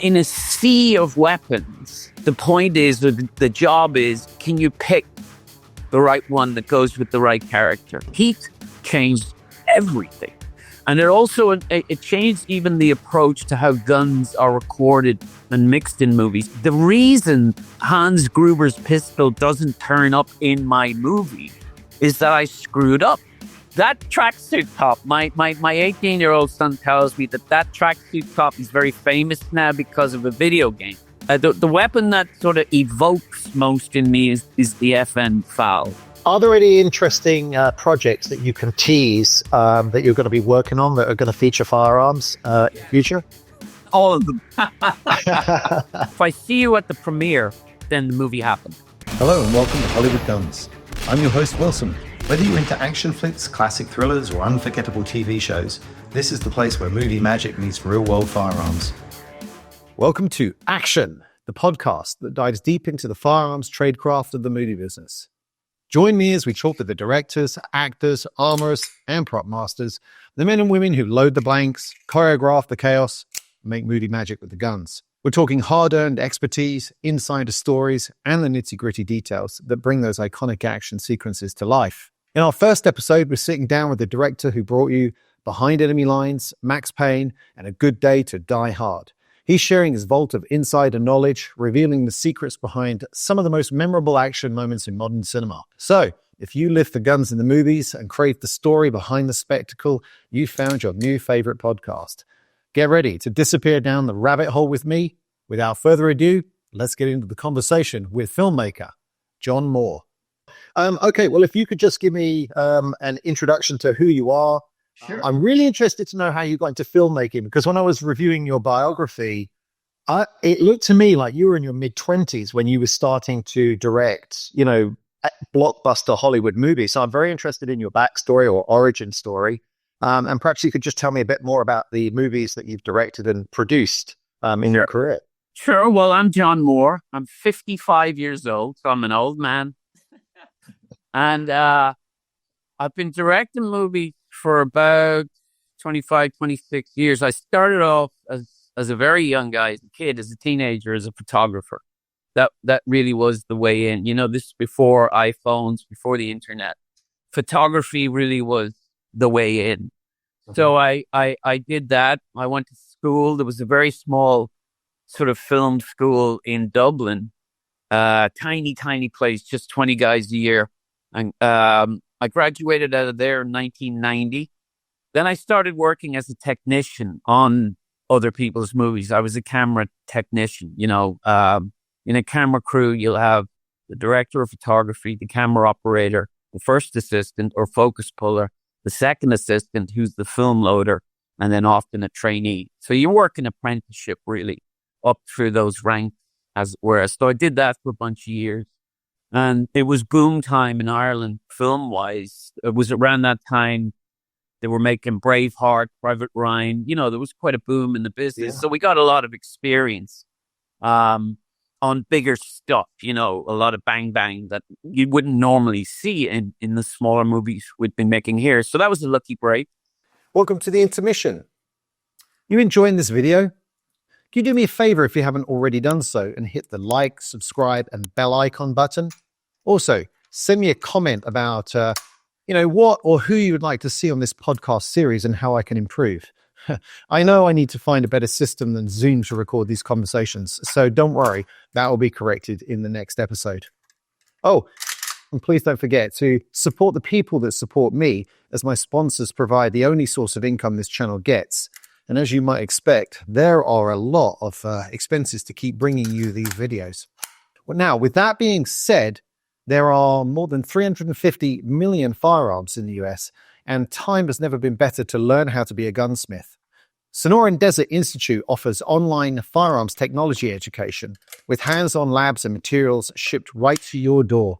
in a sea of weapons, the point is, the job is, can you pick the right one that goes with the right character? Heat changed everything. And it changed even the approach to how guns are recorded and mixed in movies. The reason Hans Gruber's pistol doesn't turn up in my movie is that I screwed up. That tracksuit top, my 18-year-old son tells me that tracksuit top is very famous now because of a video game. The weapon that sort of evokes most in me is the FN FAL. Are there any interesting projects that you can tease that you're going to be working on that are going to feature firearms in the future? All of them. If I see you at the premiere, then the movie happened. Hello and welcome to Hollywood Guns. I'm your host, Wilson. Whether you're into action flicks, classic thrillers, or unforgettable TV shows, this is the place where movie magic meets real-world firearms. Welcome to Action, the podcast that dives deep into the firearms tradecraft of the movie business. Join me as we talk to the directors, actors, armorers, and prop masters, the men and women who load the blanks, choreograph the chaos, and make movie magic with the guns. We're talking hard-earned expertise, insider stories, and the nitty-gritty details that bring those iconic action sequences to life. In our first episode, we're sitting down with the director who brought you Behind Enemy Lines, Max Payne, and A Good Day to Die Hard. He's sharing his vault of insider knowledge, revealing the secrets behind some of the most memorable action moments in modern cinema. So, if you lift the guns in the movies and crave the story behind the spectacle, you found your new favorite podcast. Get ready to disappear down the rabbit hole with me. Without further ado, let's get into the conversation with filmmaker John Moore. Okay, well, if you could just give me an introduction to who you are. Sure. I'm really interested to know how you got into filmmaking, because when I was reviewing your biography, it looked to me like you were in your mid-20s when you were starting to direct, blockbuster Hollywood movies. So I'm very interested in your backstory or origin story. And perhaps you could just tell me a bit more about the movies that you've directed and produced in your career. Sure. Well, I'm John Moore. I'm 55 years old, so I'm an old man. And I've been directing movies for about 25, 26 years. I started off as a very young guy, as a kid, as a teenager, as a photographer. That really was the way in. This is before iPhones, before the internet. Photography really was the way in. Mm-hmm. So I did that. I went to school. There was a very small sort of film school in Dublin. Tiny place, just 20 guys a year. And I graduated out of there in 1990. Then I started working as a technician on other people's movies. I was a camera technician. In a camera crew, you'll have the director of photography, the camera operator, the first assistant or focus puller, the second assistant who's the film loader, and then often a trainee. So you work an apprenticeship really up through those ranks, as it were. So I did that for a bunch of years. And it was boom time in Ireland, film-wise. It was around that time they were making Braveheart, Private Ryan. There was quite a boom in the business. Yeah. So we got a lot of experience on bigger stuff, a lot of bang that you wouldn't normally see in the smaller movies we'd been making here. So that was a lucky break. Welcome to the Intermission. You enjoying this video? Can you do me a favor if you haven't already done so and hit the like, subscribe, and bell icon button? Also, send me a comment about, what or who you would like to see on this podcast series and how I can improve. I know I need to find a better system than Zoom to record these conversations, so don't worry, that will be corrected in the next episode. Oh, and please don't forget to support the people that support me, as my sponsors provide the only source of income this channel gets. And as you might expect, there are a lot of expenses to keep bringing you these videos. Well, now, with that being said, there are more than 350 million firearms in the US, and time has never been better to learn how to be a gunsmith. Sonoran Desert Institute offers online firearms technology education with hands-on labs and materials shipped right to your door.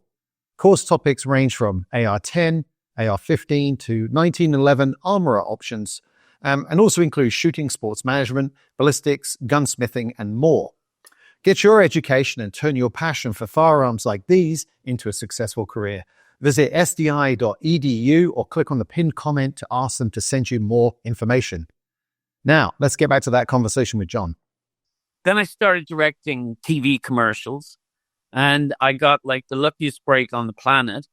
Course topics range from AR-10, AR-15 to 1911 armorer options, and also includes shooting, sports management, ballistics, gunsmithing, and more. Get your education and turn your passion for firearms like these into a successful career. Visit sdi.edu or click on the pinned comment to ask them to send you more information. Now, let's get back to that conversation with John. then I started directing TV commercials, and I got like the luckiest break on the planet.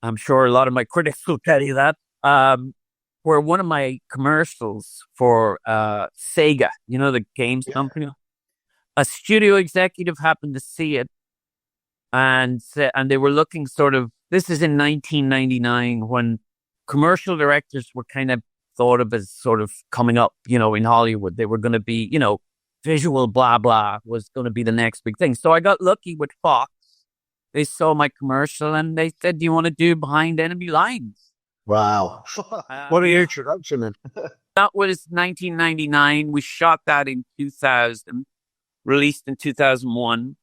I'm sure a lot of my critics will tell you that. Where one of my commercials for Sega, you know, the games company, a studio executive happened to see it, and they were looking sort of. This is in 1999 when commercial directors were kind of thought of as sort of coming up, you know, in Hollywood. They were going to be, you know, visual blah blah was going to be the next big thing. So I got lucky with Fox. They saw my commercial and they said, "Do you want to do Behind Enemy Lines?" Wow. What an introduction, then. That was 1999. We shot that in 2000, released in 2001.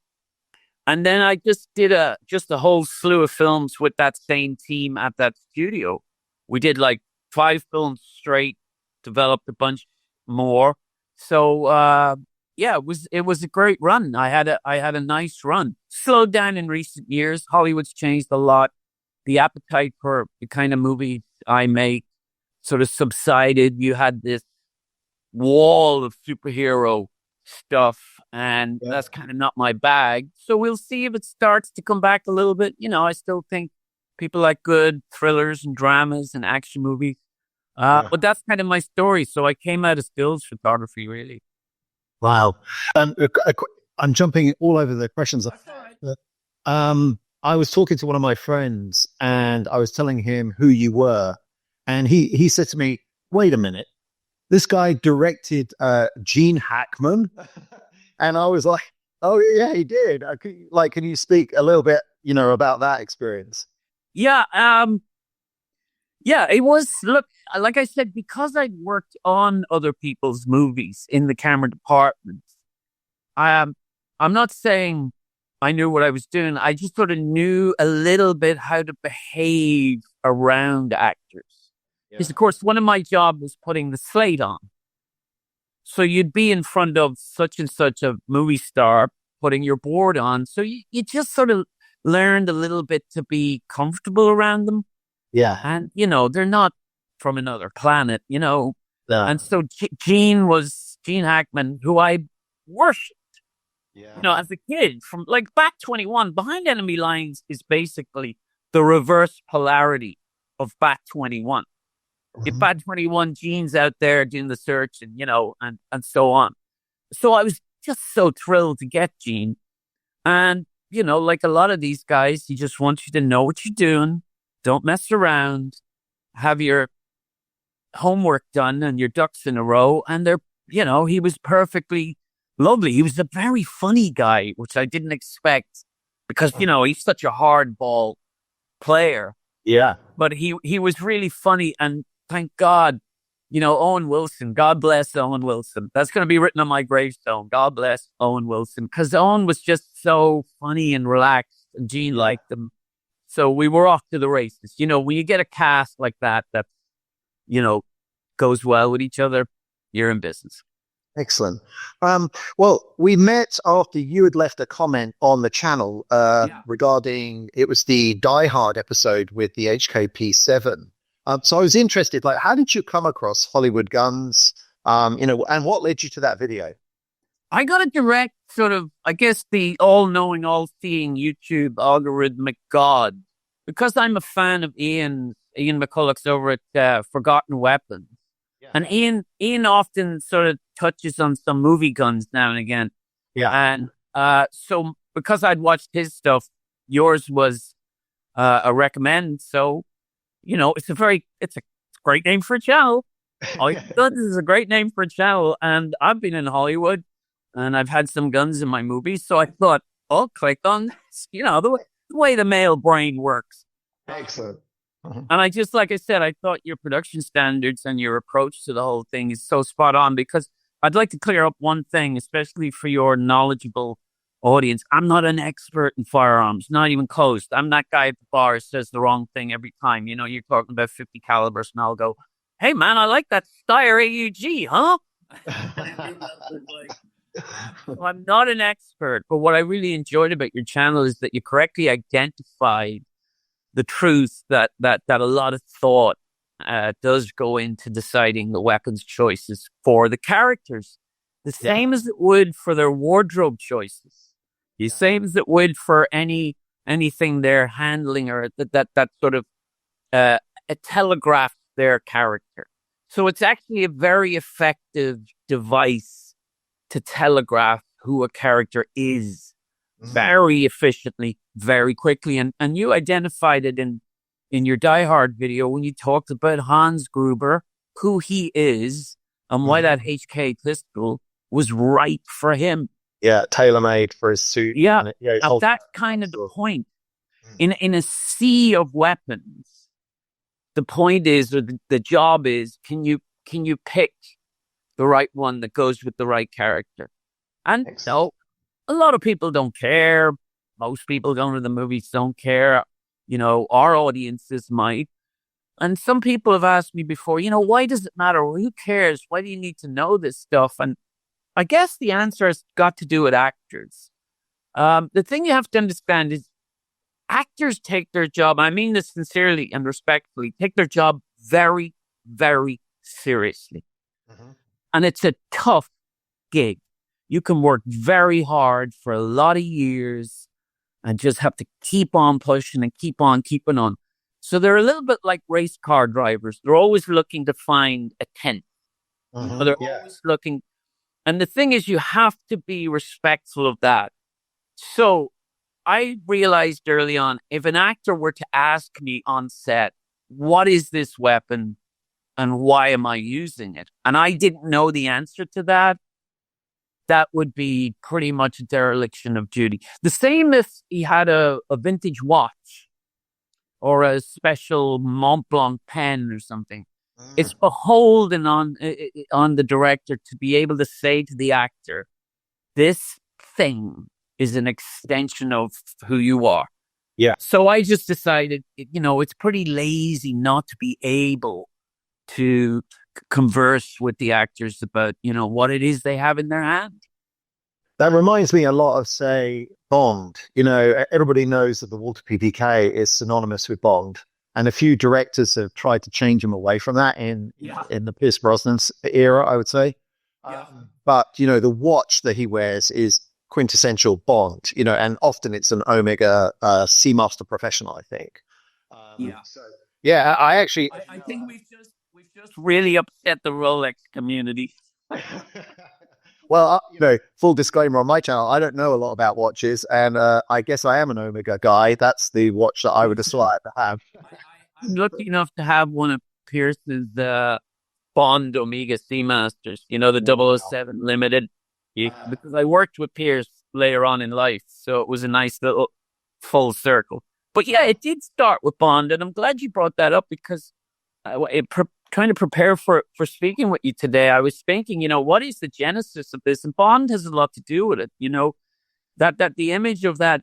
And then I just did a whole slew of films with that same team at that studio. We did like 5 films straight, developed a bunch more. So yeah, it was a great run. I had a nice run. Slowed down in recent years. Hollywood's changed a lot. The appetite for the kind of movie I make sort of subsided. You had this wall of superhero stuff, and that's kind of not my bag. So we'll see if it starts to come back a little bit. You know, I still think people like good thrillers and dramas and action movies. But that's kind of my story. So I came out of stills photography, really. Wow. I'm jumping all over the questions. I was talking to one of my friends and I was telling him who you were. And he said to me, wait a minute, this guy directed Gene Hackman. And I was like, oh, yeah, he did. Can you speak a little bit, you know, about that experience? Yeah. Yeah, it was, look, like I said, because I'd worked on other people's movies in the camera department, I'm not saying I knew what I was doing. I just sort of knew a little bit how to behave around actors. Because, of course, one of my jobs was putting the slate on. So you'd be in front of such and such a movie star putting your board on. So you just sort of learned a little bit to be comfortable around them. Yeah. And, you know, they're not from another planet, you know. No. And so Gene Hackman, who I worshipped, you know, as a kid from like back 21. Behind Enemy Lines is basically the reverse polarity of Bat 21. If Bat 21, Gene's out there doing the search and, you know, and so on. So I was just so thrilled to get Gene. And, you know, like a lot of these guys, he just wants you to know what you're doing. Don't mess around. Have your homework done and your ducks in a row. And they're, you know, he was perfectly lovely. He was a very funny guy, which I didn't expect because, you know, he's such a hardball player. Yeah. But he was really funny. And thank God, you know, Owen Wilson, God bless Owen Wilson. That's going to be written on my gravestone. God bless Owen Wilson. Because Owen was just so funny and relaxed and Gene liked him. So we were off to the races. You know, when you get a cast like that, you know, goes well with each other, you're in business. Excellent. Well, we met after you had left a comment on the channel regarding, it was the Die Hard episode with the HKP7. So I was interested, like, how did you come across Hollywood Guns? You know, and what led you to that video? I got a direct sort of, I guess, the all-knowing, all-seeing YouTube algorithmic god. Because I'm a fan of Ian McCulloch's over at Forgotten Weapons. Yeah. And Ian often sort of touches on some movie guns now and again. Yeah. And so because I'd watched his stuff, yours was a recommend. So, you know, it's a great name for a channel. Guns is a great name for a channel. And I've been in Hollywood and I've had some guns in my movies. So I thought, I'll click on this, you know, the way the male brain works. Excellent. And I just, like I said, I thought your production standards and your approach to the whole thing is so spot on because I'd like to clear up one thing, especially for your knowledgeable audience. I'm not an expert in firearms, not even close. I'm that guy at the bar who says the wrong thing every time. You know, you're talking about 50 calibers and I'll go, hey man, I like that Steyr AUG, huh? So I'm not an expert, but what I really enjoyed about your channel is that you correctly identified the truth that a lot of thought does go into deciding the weapons choices for the characters. the same as it would for their wardrobe choices, the same as it would for anything they're handling, or that sort of it telegraphs their character. So it's actually a very effective device to telegraph who a character is very efficiently, very quickly. And you identified it in your Die Hard video when you talked about Hans Gruber, who he is, and why that HK pistol was right for him. Yeah, tailor-made for his suit. Yeah, And it, that's kind of the point. In a sea of weapons, the point is, or the job is, can you pick the right one that goes with the right character? And so, a lot of people don't care. Most people going to the movies don't care. Our audiences might. And some people have asked me before, why does it matter? Well, who cares? Why do you need to know this stuff? And I guess the answer has got to do with actors. The thing you have to understand is actors take their job, I mean this sincerely and respectfully, take their job very, very seriously. And it's a tough gig. You can work very hard for a lot of years and just have to keep on pushing and keep on keeping on. So they're a little bit like race car drivers. They're always looking to find a 10th. They're always looking. And the thing is, you have to be respectful of that. So I realized early on, if an actor were to ask me on set, what is this weapon and why am I using it? And I didn't know the answer to that. That would be pretty much a dereliction of duty. The same if he had a vintage watch or a special Mont Blanc pen or something. It's beholden on the director to be able to say to the actor, this thing is an extension of who you are. Yeah. So I just decided, it's pretty lazy not to be able to converse with the actors about, what it is they have in their hand. That reminds me a lot of, say, Bond. Everybody knows that the Walter PPK is synonymous with Bond. And a few directors have tried to change him away from that in the Pierce Brosnan era, I would say. But, the watch that he wears is quintessential Bond, and often it's an Omega Seamaster Professional, I think. I actually... I think we've just really upset the Rolex community. Well, full disclaimer on my channel, I don't know a lot about watches, and I guess I am an Omega guy. That's the watch that I would aspire to have. I'm lucky enough to have one of Pierce's Bond Omega Seamasters, the 007 Limited, because I worked with Pierce later on in life, so it was a nice little full circle. But yeah, it did start with Bond, and I'm glad you brought that up because trying to prepare for speaking with you today, I was thinking, what is the genesis of this? And Bond has a lot to do with it, that the image of that,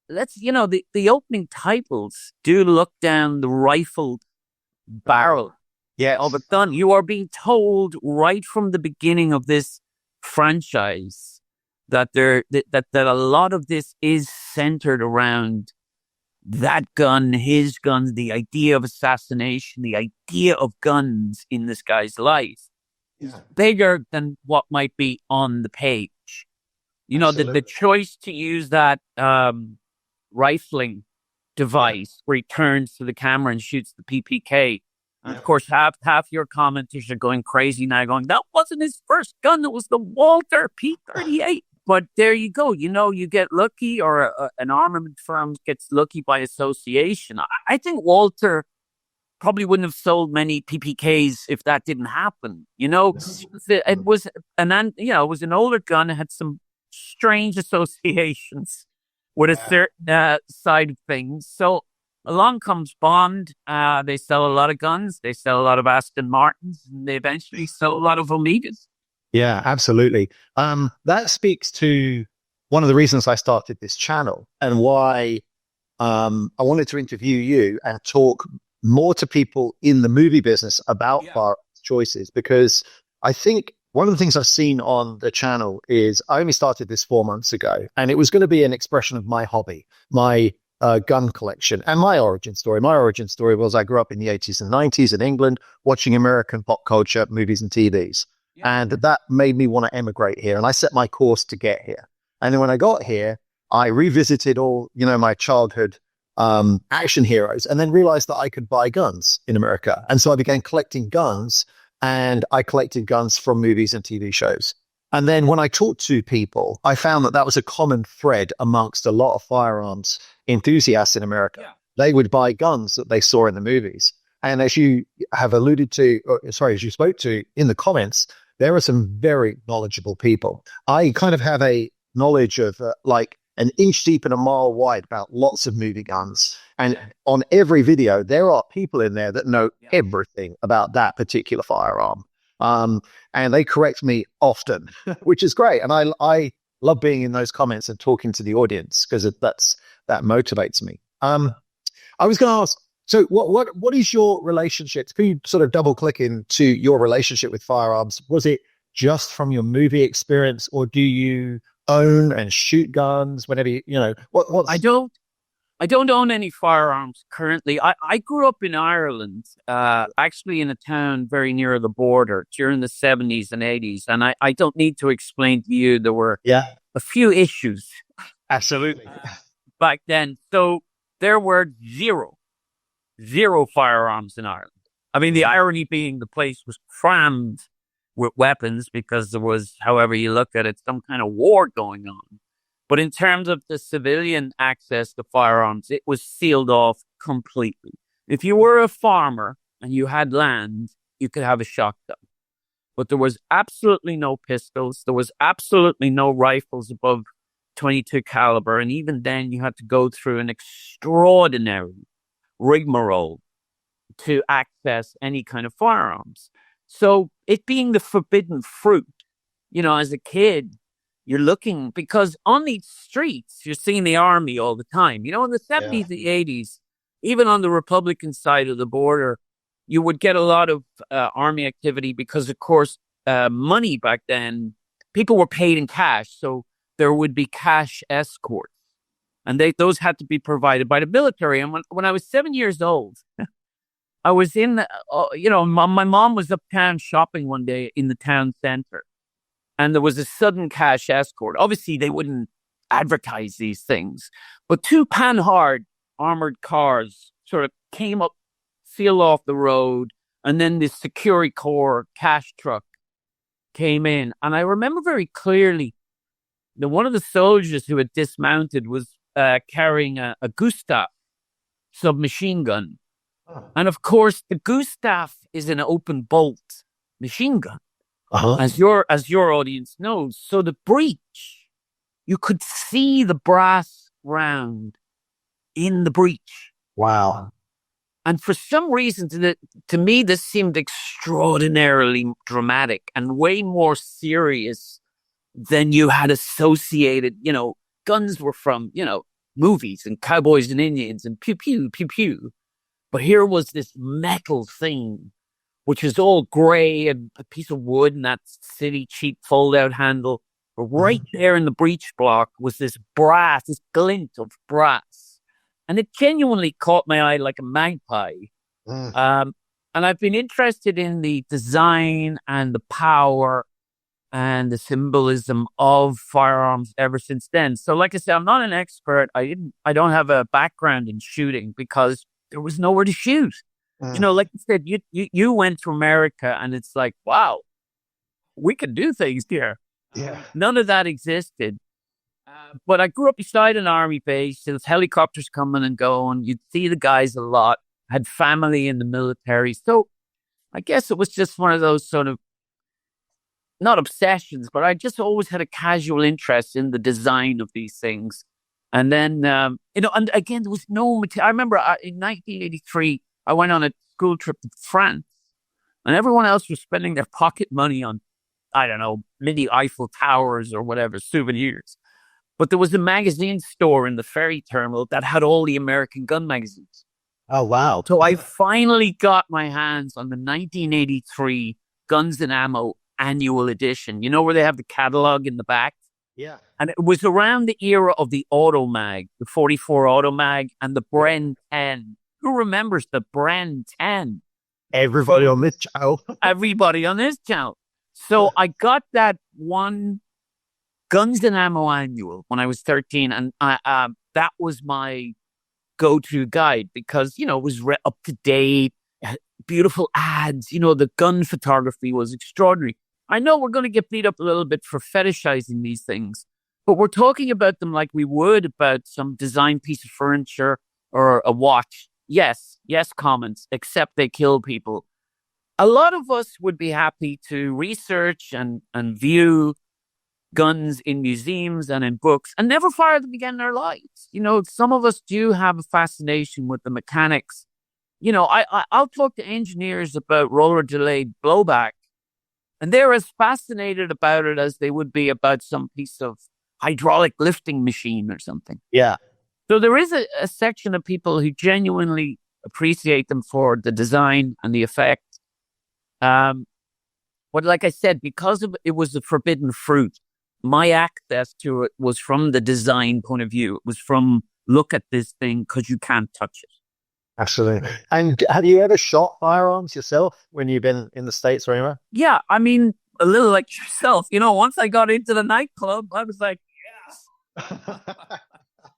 the opening titles do look down the rifled barrel of a gun. You are being told right from the beginning of this franchise that a lot of this is centered around that gun, his guns, the idea of assassination, the idea of guns in this guy's life is bigger than what might be on the page. The choice to use that rifling device where he turns to the camera and shoots the PPK. And of course, half your commenters are going crazy now, going, that wasn't his first gun. It was the Walter P38. But there you go. You get lucky, or an armament firm gets lucky by association. I think Walter probably wouldn't have sold many PPKs if that didn't happen. It was it was an older gun. It had some strange associations with a certain side of things. So along comes Bond. They sell a lot of guns. They sell a lot of Aston Martins, and they eventually sell a lot of Omegas. Yeah, absolutely. That speaks to one of the reasons I started this channel and why I wanted to interview you and talk more to people in the movie business about firearms choices, because I think one of the things I've seen on the channel is I only started this 4 months ago, and it was going to be an expression of my hobby, my gun collection, and my origin story. My origin story was I grew up in the 80s and 90s in England, watching American pop culture, movies and TVs. And that made me want to emigrate here. And I set my course to get here. And then when I got here, I revisited all, my childhood action heroes, and then realized that I could buy guns in America. And so I began collecting guns, and I collected guns from movies and TV shows. And then when I talked to people, I found that was a common thread amongst a lot of firearms enthusiasts in America. Yeah. They would buy guns that they saw in the movies. And as you have alluded to, as you spoke to in the comments, there are some very knowledgeable people. I kind of have a knowledge of like an inch deep and a mile wide about lots of movie guns. And on every video, there are people in there that know everything about that particular firearm. And they correct me often, which is great. And I love being in those comments and talking to the audience because that motivates me. I was going to ask, so what is your relationship? Can you sort of double click into your relationship with firearms? Was it just from your movie experience, or do you own and shoot guns whenever what? I don't own any firearms currently. I grew up in Ireland, actually in a town very near the border during the 70s and 80s. And I don't need to explain to you, there were a few issues. Absolutely. Back then. So there were zero firearms in Ireland. I mean, the irony being the place was crammed with weapons because there was, however you look at it, some kind of war going on. But in terms of the civilian access to firearms, it was sealed off completely. If you were a farmer and you had land, you could have a shotgun. But there was absolutely no pistols. There was absolutely no rifles above 22 caliber. And even then, you had to go through an extraordinary rigmarole to access any kind of firearms. So it being the forbidden fruit, as a kid, you're looking, because on these streets, you're seeing the army all the time. In the 70s, the 80s, even on the Republican side of the border, you would get a lot of army activity because, of course, money back then, people were paid in cash. So there would be cash escorts. And those had to be provided by the military. And when I was 7 years old, I was in, my mom was uptown shopping one day in the town center. And there was a sudden cash escort. Obviously, they wouldn't advertise these things. But two Panhard armored cars sort of came up, sealed off the road. And then the Security Corps cash truck came in. And I remember very clearly that one of the soldiers who had dismounted was carrying a Gustav submachine gun. Oh. And of course, the Gustav is an open bolt machine gun. Uh-huh. As your audience knows. So the breech, you could see the brass round in the breech. Wow. And for some reason, to me, this seemed extraordinarily dramatic and way more serious than you had associated. Guns were from, movies and cowboys and Indians and pew, pew, pew, pew. But here was this metal thing, which is all gray and a piece of wood and that silly cheap fold-out handle. But right there in the breech block was this brass, this glint of brass. And it genuinely caught my eye like a magpie. And I've been interested in the design and the power and the symbolism of firearms ever since then. So like I said, I'm not an expert. I don't have a background in shooting because there was nowhere to shoot. Like you said, you went to America and it's like, wow, we can do things here. Yeah. None of that existed. But I grew up beside an army base. There was helicopters coming and going. You'd see the guys a lot. Had family in the military. So I guess it was just one of those sort of, not obsessions, but I just always had a casual interest in the design of these things. And then, and again, there was no material. I remember in 1983, I went on a school trip to France and everyone else was spending their pocket money on, I don't know, mini Eiffel Towers or whatever, souvenirs. But there was a magazine store in the ferry terminal that had all the American gun magazines. Oh, wow. So I finally got my hands on the 1983 Guns and Ammo annual edition, where they have the catalog in the back. Yeah. And it was around the era of the Automag, the 44 Automag and the Bren 10. Who remembers the Bren 10? Everybody on this channel. Everybody on this channel. So I got that one Guns and Ammo annual when I was 13, and that was my go-to guide because, you know, it was up to date, beautiful ads, you know, the gun photography was extraordinary. I know we're going to get beat up a little bit for fetishizing these things, but we're talking about them like we would about some design piece of furniture or a watch. Yes, comments, except they kill people. A lot of us would be happy to research and view guns in museums and in books and never fire them again in our lives. You know, some of us do have a fascination with the mechanics. You know, I'll talk to engineers about roller delayed blowback, and they're as fascinated about it as they would be about some piece of hydraulic lifting machine or something. Yeah. So there is a section of people who genuinely appreciate them for the design and the effect. But like I said, because it was a forbidden fruit, my access to it was from the design point of view. It was from, look at this thing because you can't touch it. Absolutely. And have you ever shot firearms yourself when you've been in the States or anywhere? Yeah, I mean, a little like yourself. You know, once I got into the nightclub, I was like, yes.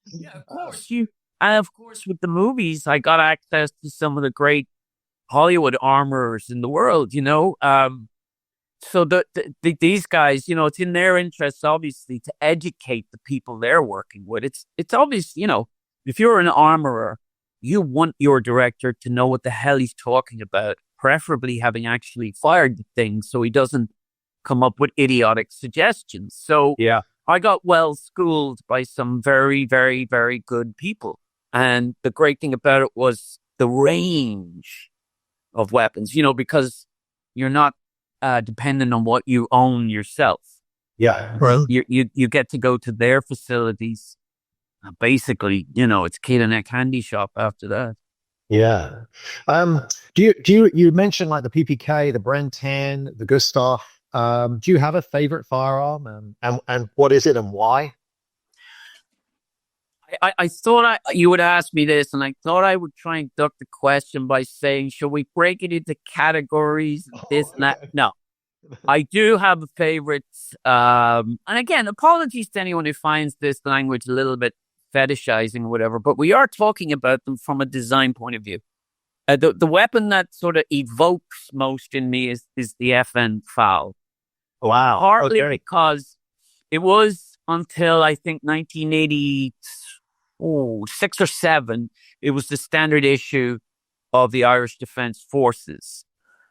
Yeah, of course. And of course, with the movies, I got access to some of the great Hollywood armorers in the world, you know. So these guys, you know, it's in their interests, obviously, to educate the people they're working with. It's obvious, you know, if you're an armorer, you want your director to know what the hell he's talking about, preferably having actually fired the thing so he doesn't come up with idiotic suggestions. So yeah, I got well schooled by some very, very, very good people. And the great thing about it was the range of weapons, you know, because you're not dependent on what you own yourself. Yeah. Well, you get to go to their facilities. Basically, you know, it's kid in a candy shop after that. Yeah. Do you mentioned like the PPK, the Bren 10, the Gustav? Do you have a favorite firearm, and what is it and why? I thought you would ask me this, and I thought I would try and duck the question by saying, should we break it into categories, this and that? No. I do have a favorite. And again, apologies to anyone who finds this language a little bit fetishizing or whatever, but we are talking about them from a design point of view. The weapon that sort of evokes most in me is the FN FAL. Wow. Partly because it was until I think 1986 or 7, it was the standard issue of the Irish Defence Forces.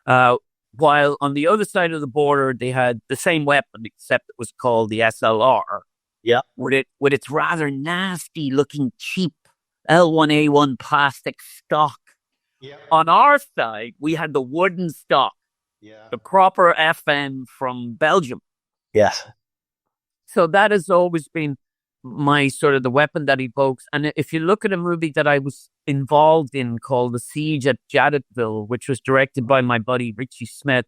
While on the other side of the border, they had the same weapon, except it was called the SLR. Yeah. With its rather nasty looking cheap L1A1 plastic stock. Yeah. On our side, we had the wooden stock. Yeah. The proper FN from Belgium. Yes. So that has always been my sort of the weapon that evokes. And if you look at a movie that I was involved in called The Siege at Jadotville, which was directed by my buddy Richie Smith,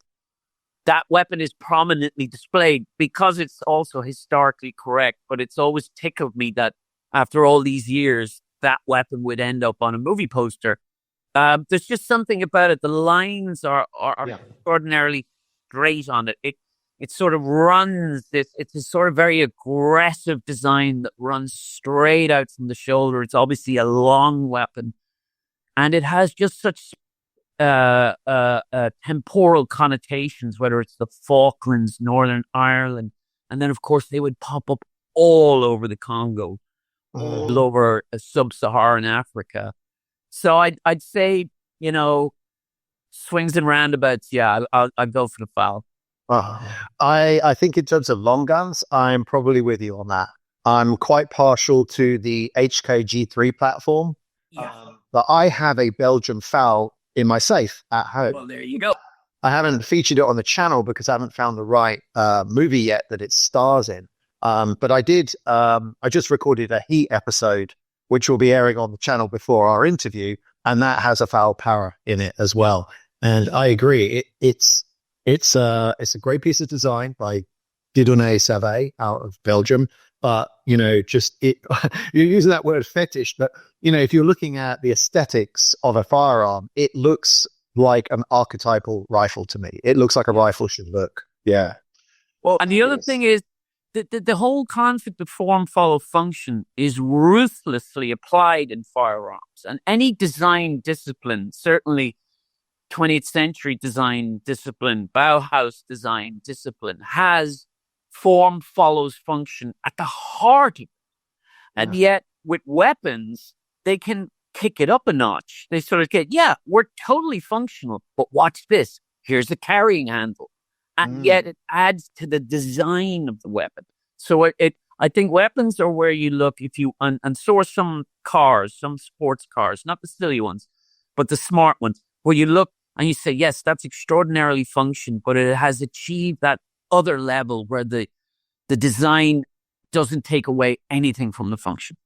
that weapon is prominently displayed because it's also historically correct. But it's always tickled me that after all these years, that weapon would end up on a movie poster. There's just something about it. The lines are extraordinarily great on it. It sort of runs this. It's a sort of very aggressive design that runs straight out from the shoulder. It's obviously a long weapon, and it has just such temporal connotations. Whether it's the Falklands, Northern Ireland, and then of course they would pop up all over the Congo, all over sub-Saharan Africa. So I'd say, you know, swings and roundabouts. Yeah, I'd go for the FAL. I think in terms of long guns, I'm probably with you on that. I'm quite partial to the HKG3 platform. Yeah. But I have a Belgian FAL in my safe at home. Well, there you go. I haven't featured it on the channel because I haven't found the right movie yet that it stars in. But I did. I just recorded a Heat episode, which will be airing on the channel before our interview, and that has a FAL para in it as well. And I agree. It's a great piece of design by Dieudonné Savé out of Belgium. But, you know, you're using that word fetish, but, you know, if you're looking at the aesthetics of a firearm, it looks like an archetypal rifle to me. It looks like a rifle should look. Yeah. Well, and the other thing is the whole concept of form follow function is ruthlessly applied in firearms, and any design discipline, certainly 20th century design discipline, Bauhaus design discipline, has form follows function at the heart of it. And yet with weapons, they can kick it up a notch. They sort of get, we're totally functional, but watch this. Here's a carrying handle. And yet it adds to the design of the weapon. So I think weapons are where you look if you, and so are some cars, some sports cars, not the silly ones, but the smart ones, where you look and you say, yes, that's extraordinarily function, but it has achieved that other level where the design doesn't take away anything from the function.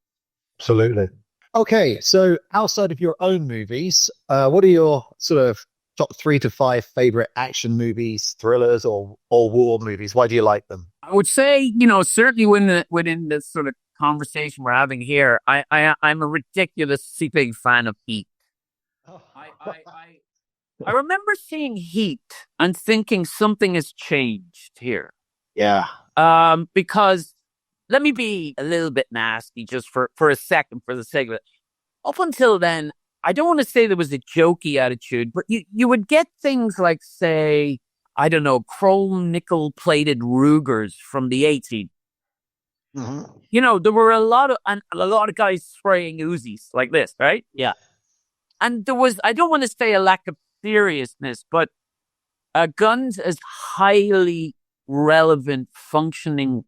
Absolutely. Okay, so outside of your own movies, what are your sort of top 3 to 5 favorite action movies, thrillers, or war movies? Why do you like them? I would say, certainly within the sort of conversation we're having here, I'm a ridiculously big fan of Heat. Oh. I remember seeing Heat and thinking something has changed here. Yeah. Because let me be a little bit nasty just for a second, for the sake of it. Up until then, I don't want to say there was a jokey attitude, but you would get things like, say, I don't know, chrome nickel plated Rugers from the 80s. Mm-hmm. There were a lot of guys spraying Uzis like this, right? Yeah. And there was, I don't want to say a lack of seriousness, but guns as highly relevant, functioning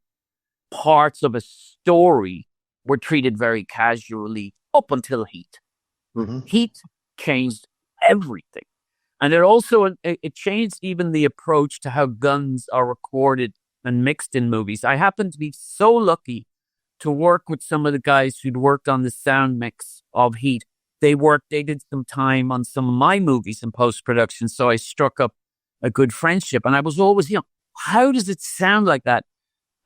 parts of a story were treated very casually up until Heat. Mm-hmm. Heat changed everything. And it changed even the approach to how guns are recorded and mixed in movies. I happen to be so lucky to work with some of the guys who'd worked on the sound mix of Heat. They did some time on some of my movies in post-production. So I struck up a good friendship. And I was always, how does it sound like that?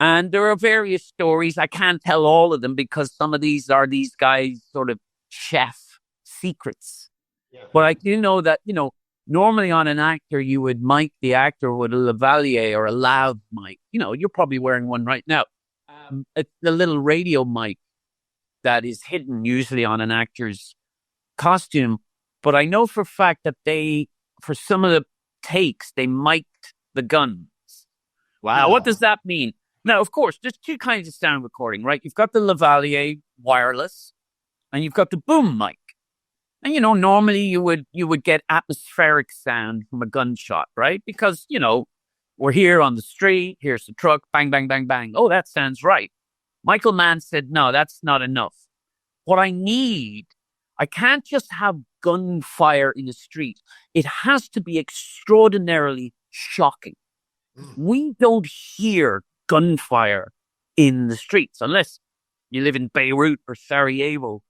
And there are various stories. I can't tell all of them because some of these are these guys' sort of chef secrets. Yeah. But I do know that, normally on an actor, you would mic the actor with a lavalier or a lav mic. You're probably wearing one right now. It's the little radio mic that is hidden usually on an actor's costume. But I know for a fact that for some of the takes, they mic'd the guns. Wow. Now, what does that mean? Now, of course, there's two kinds of sound recording, right? You've got the lavalier wireless and you've got the boom mic. And, normally you would get atmospheric sound from a gunshot, right? Because, we're here on the street. Here's the truck. Bang, bang, bang, bang. Oh, that sounds right. Michael Mann said, no, that's not enough. What I can't just have gunfire in the street. It has to be extraordinarily shocking. We don't hear gunfire in the streets unless you live in Beirut or Sarajevo.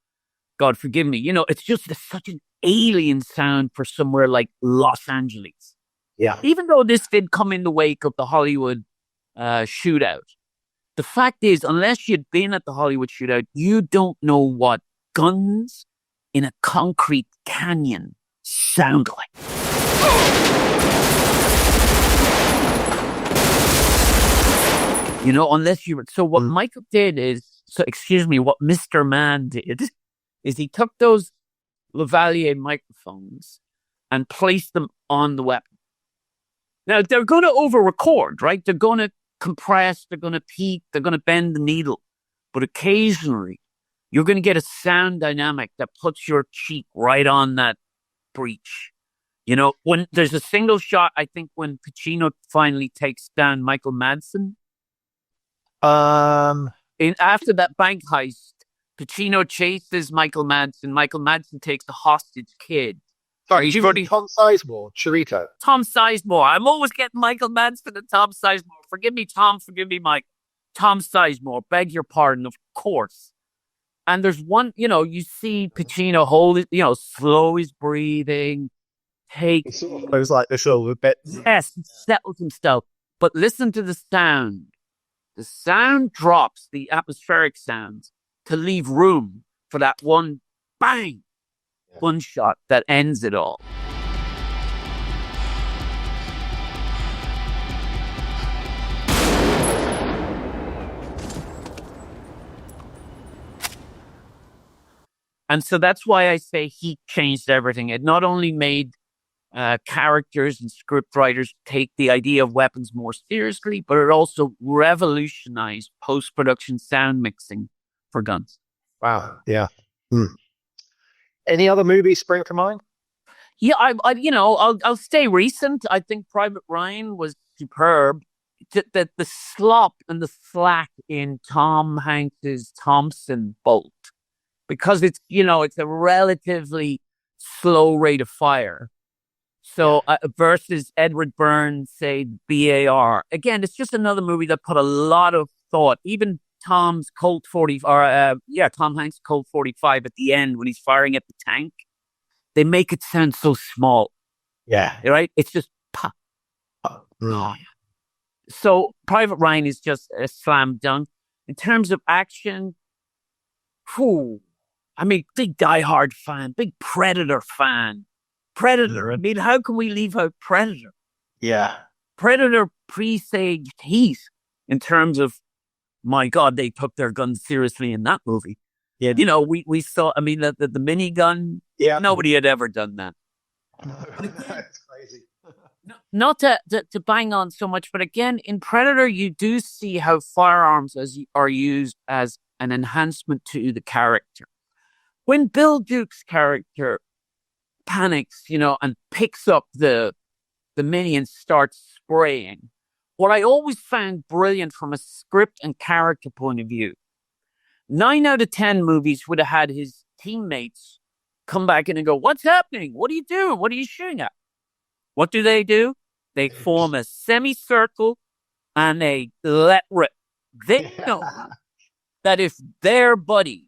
God forgive me. It's just such an alien sound for somewhere like Los Angeles. Yeah. Even though this did come in the wake of the Hollywood shootout, the fact is, unless you'd been at the Hollywood shootout, you don't know what guns in a concrete canyon sound like. Unless you were. So what Michael did what Mr. Mann did is he took those lavalier microphones and placed them on the weapon. Now, they're going to over-record, right? They're going to compress, they're going to peak, they're going to bend the needle. But occasionally, you're going to get a sound dynamic that puts your cheek right on that breech. When there's a single shot, I think when Pacino finally takes down Michael Madsen. After that bank heist, Pacino chases Michael Madsen. Michael Madsen takes the hostage kid. Sorry, you've already Tom Sizemore, Chirito. Tom Sizemore. I'm always getting Michael Madsen and Tom Sizemore. Forgive me, Tom. Forgive me, Mike. Tom Sizemore. Beg your pardon, of course. And there's one, you see Pacino hold it, slow his breathing. It was like this little bit. Yes, settles himself. But listen to the sound. The sound drops, the atmospheric sounds, to leave room for that one bang, one shot that ends it all. And so that's why I say he changed everything. It not only made characters and script writers take the idea of weapons more seriously, but it also revolutionized post-production sound mixing for guns. Wow. Yeah. Any other movies spring to mind? Yeah, I'll stay recent. I think Private Ryan was superb. The slop and the slack in Tom Hanks's Thompson Bolt, because it's a relatively slow rate of fire. So versus Edward Burns, say BAR. Again, it's just another movie that put a lot of thought. Even Tom Hanks' Colt 45 at the end when he's firing at the tank, they make it sound so small. Yeah. Right? It's just pop. So Private Ryan is just a slam dunk. In terms of action, big Die Hard fan, big Predator fan. Predator. I mean, how can we leave out Predator? Yeah. Predator presaged heat in terms of, my God, they took their guns seriously in that movie. Yeah. We saw, the minigun. Yeah. Nobody had ever done that. That's crazy. Not to bang on so much, but again, in Predator, you do see how firearms are used as an enhancement to the character. When Bill Duke's character panics, and picks up the mini and starts spraying, what I always found brilliant from a script and character point of view, 9 out of 10 movies would have had his teammates come back in and go, "What's happening? What are you doing? What are you shooting at?" What do? They form a semicircle and they let rip. They know that if their buddy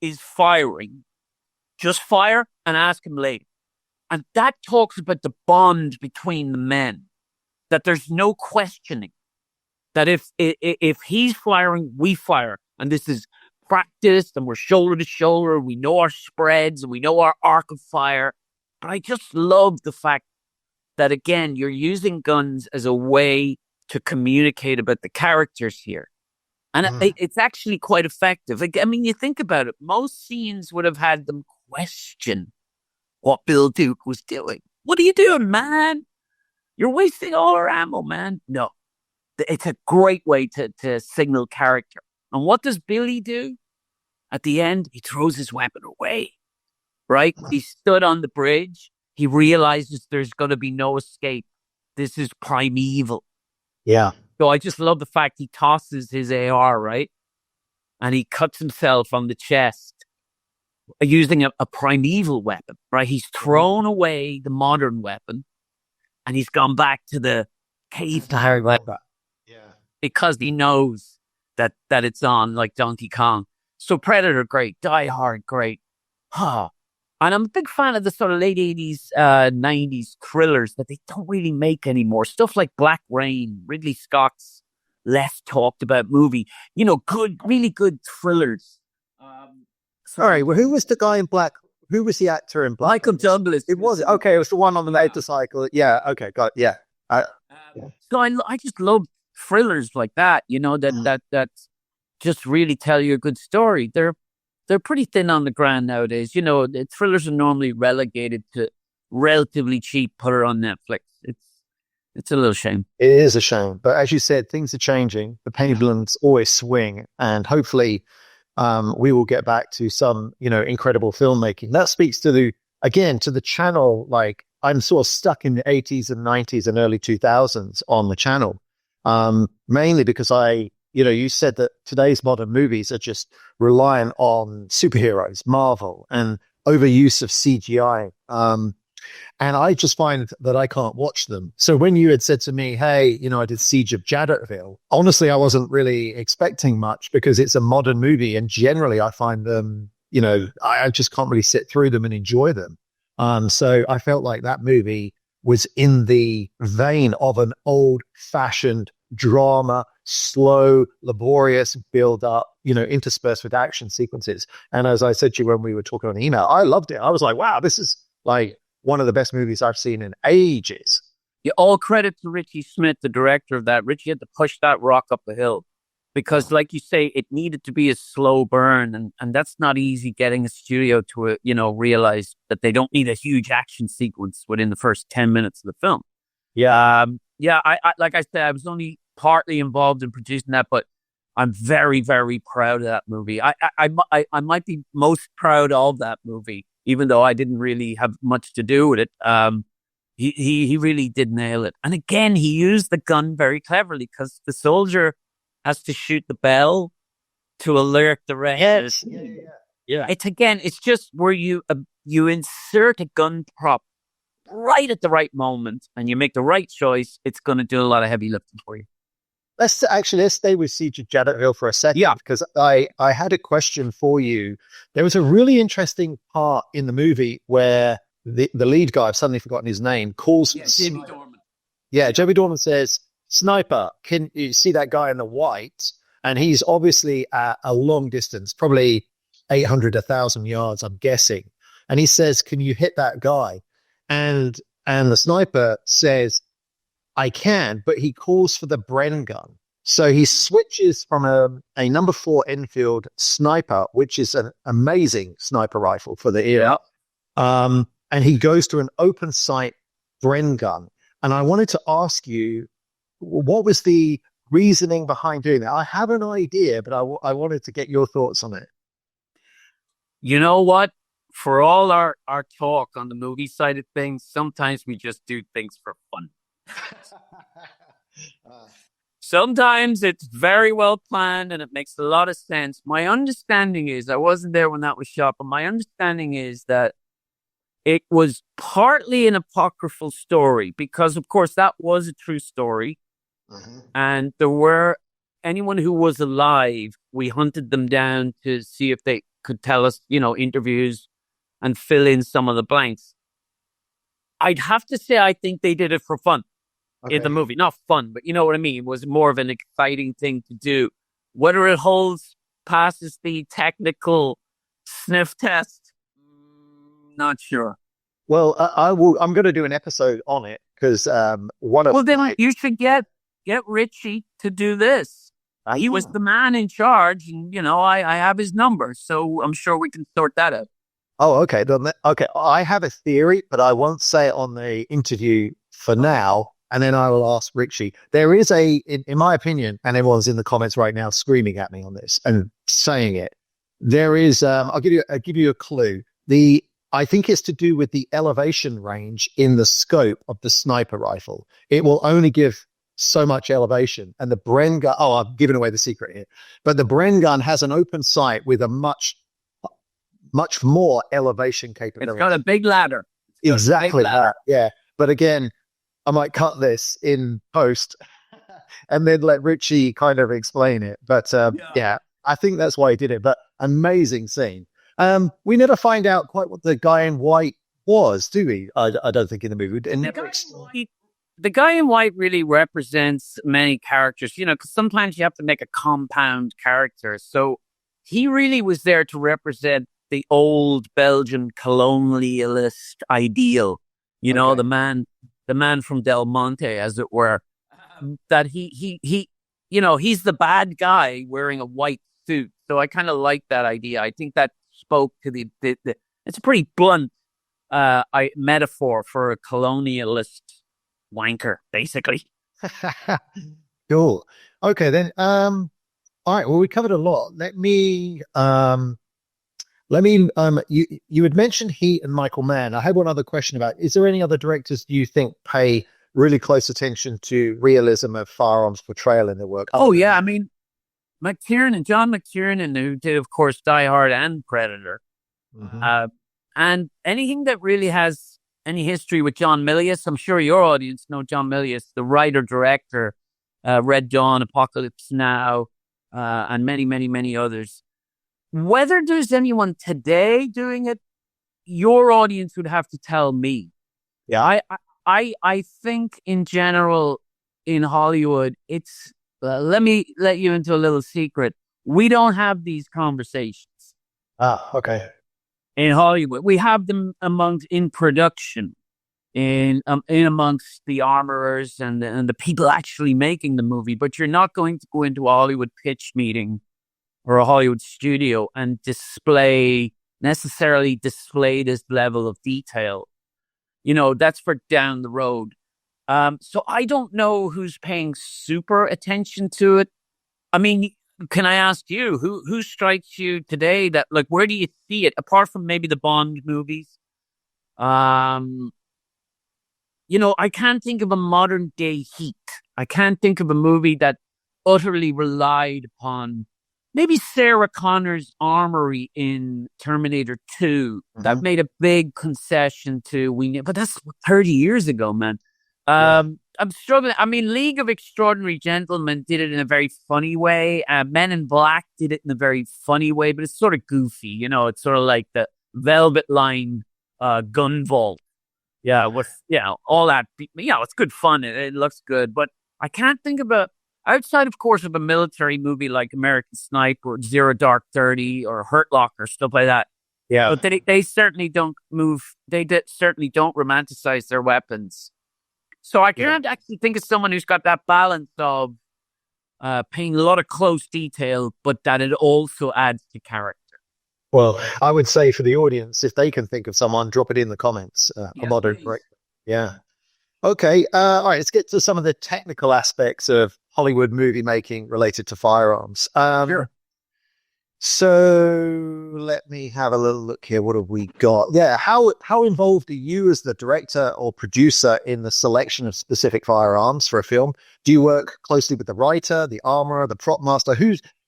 is firing, just fire and ask him later. And that talks about the bond between the men, that there's no questioning, that if he's firing, we fire. And this is practiced and we're shoulder to shoulder. We know our spreads and we know our arc of fire. But I just love the fact that, again, you're using guns as a way to communicate about the characters here. And it's actually quite effective. You think about it. Most scenes would have had them question what Bill Duke was doing. What are you doing, man? You're wasting all our ammo, man. No. It's a great way to signal character. And what does Billy do? At the end, he throws his weapon away, right? He stood on the bridge. He realizes there's going to be no escape. This is primeval. Yeah. So I just love the fact he tosses his AR, right? And he cuts himself on the chest using a primeval weapon, right? He's thrown away the modern weapon and he's gone back to the cave-style weapon. Yeah. Because he knows that it's on, like Donkey Kong. So Predator, great. Die Hard, great. And I'm a big fan of the sort of late 80s, 90s thrillers that they don't really make anymore. Stuff like Black Rain, Ridley Scott's less talked about movie. Really good thrillers. Sorry, well, who was the guy in Black? Who was the actor in Black? Michael Douglas. It was okay. It was the one on the motorcycle. Yeah. Okay. Got it. Yeah. So I just love thrillers like that. That just really tell you a good story. They're pretty thin on the ground nowadays. The thrillers are normally relegated to relatively cheap. Put her on Netflix. It's a little shame. It is a shame, but as you said, things are changing. The pendulums always swing, and hopefully, we will get back to some, incredible filmmaking. That speaks to the channel. Like, I'm sort of stuck in the 80s and 90s and early 2000s on the channel, mainly because you said that today's modern movies are just reliant on superheroes, Marvel, and overuse of CGI. And I just find that I can't watch them. So when you had said to me, hey, I did Siege of Jadotville, honestly, I wasn't really expecting much because it's a modern movie. And generally I find them, I just can't really sit through them and enjoy them. So I felt like that movie was in the vein of an old-fashioned drama, slow, laborious build up, interspersed with action sequences. And as I said to you when we were talking on email, I loved it. I was like, wow, this is like one of the best movies I've seen in ages. All credit to Richie Smith, the director of that. Richie had to push that rock up the hill. because, like you say, it needed to be a slow burn, and that's not easy. Getting a studio to realize that they don't need a huge action sequence within the first 10 minutes of the film. Yeah. I like I said, I was only partly involved in producing that, but I'm very, very proud of that movie. I might be most proud of that movie, even though I didn't really have much to do with it. He really did nail it. And again, he used the gun very cleverly, because the soldier has to shoot the bell to alert the rest. Yes. Yeah. It's just where you insert a gun prop right at the right moment and you make the right choice. It's going to do a lot of heavy lifting for you. Let's stay with Siege of Jadotville for a second. Yeah. Because I had a question for you. There was a really interesting part in the movie where the lead guy, I've suddenly forgotten his name, calls. Jamie Dorman. Yeah, Joey Dorman says, "Sniper, can you see that guy in the white?" And he's obviously at a long distance, probably 800, 1,000 yards, I'm guessing. And he says, "Can you hit that guy?" And the sniper says, "I can," but he calls for the Bren gun. So he switches from a number 4 Enfield sniper, which is an amazing sniper rifle for the era. And he goes to an open sight Bren gun. And I wanted to ask you, what was the reasoning behind doing that? I have an idea, but I wanted to get your thoughts on it. You know what? For all our talk on the movie side of things, sometimes we just do things for fun. Sometimes it's very well planned and it makes a lot of sense. My understanding is, I wasn't there when that was shot, but my understanding is that it was partly an apocryphal story, because of course that was a true story. And there were anyone who was alive, we hunted them down to see if they could tell us, interviews and fill in some of the blanks. I'd have to say, I think they did it for fun in the movie. Not fun, but you know what I mean? It was more of an exciting thing to do. Whether it passes the technical sniff test, not sure. Well, I'm going to do an episode on it, because you should get Richie to do this. He was the man in charge, and I have his number, so I'm sure we can sort that out. Oh, okay. Okay, I have a theory, but I won't say it on the interview for now, and then I will ask Richie. There is in my opinion, and everyone's in the comments right now screaming at me on this and saying it. There is. I'll give you a clue. I think it's to do with the elevation range in the scope of the sniper rifle. It will only give so much elevation, and the Bren gun. Oh, I've given away the secret here. But the Bren gun has an open sight with a much more elevation capability. It's got a big ladder. Exactly that. Yeah. But again, I might cut this in post and then let Richie kind of explain it. But yeah, I think that's why he did it. But amazing scene. We never find out quite what the guy in white was, do we? I don't think in the movie. The guy in white really represents many characters, because sometimes you have to make a compound character. So he really was there to represent the old Belgian colonialist ideal, the man from Del Monte, as it were, that he's the bad guy wearing a white suit. So I kind of like that idea. I think that spoke to the it's a pretty blunt metaphor for a colonialist wanker, basically. Cool. Okay, then. All right. Well, we covered a lot. You had mentioned Heat and Michael Mann. I had one other question about, is there any other directors you think pay really close attention to realism of firearms portrayal in their work? Oh, yeah. I mean, John McTiernan, who did, of course, Die Hard and Predator. And anything that really has any history with John Milius. I'm sure your audience know John Milius, the writer-director, Red Dawn, Apocalypse Now, and many, many, many others. Whether there's anyone today doing it, your audience would have to tell me. Yeah, I think in general in Hollywood, it's let me let you into a little secret. We don't have these conversations. Ah, okay. In Hollywood, we have them in production. in amongst the armorers and the people actually making the movie. But you're not going to go into a Hollywood pitch meeting or a Hollywood studio and necessarily display this level of detail. That's for down the road. So I don't know who's paying super attention to it. I mean, can I ask you, who strikes you today that, like, where do you see it, apart from maybe the Bond movies? I can't think of a modern day Heat. I can't think of a movie that utterly relied upon maybe Sarah Connor's armory in Terminator 2. That made a big concession but that's 30 years ago, man. I'm struggling. I mean, League of Extraordinary Gentlemen did it in a very funny way. Men in Black did it in a very funny way, but it's sort of goofy. It's sort of like the velvet line gun vault. Yeah, with all that. It's good fun. It looks good, but I can't think of outside, of course, of a military movie like American Sniper or Zero Dark 30 or Hurt Locker, stuff like that. Yeah, but they certainly don't move. Certainly don't romanticize their weapons. So I can't actually think of someone who's got that balance of paying a lot of close detail, but that it also adds to character. well, I would say for the audience, if they can think of someone, drop it in the comments. A modern director. Yeah. Okay. All right. Let's get to some of the technical aspects of Hollywood movie making related to firearms. Sure. So let me have a little look here. What have we got? Yeah. How involved are you as the director or producer in the selection of specific firearms for a film? Do you work closely with the writer, the armorer, the prop master?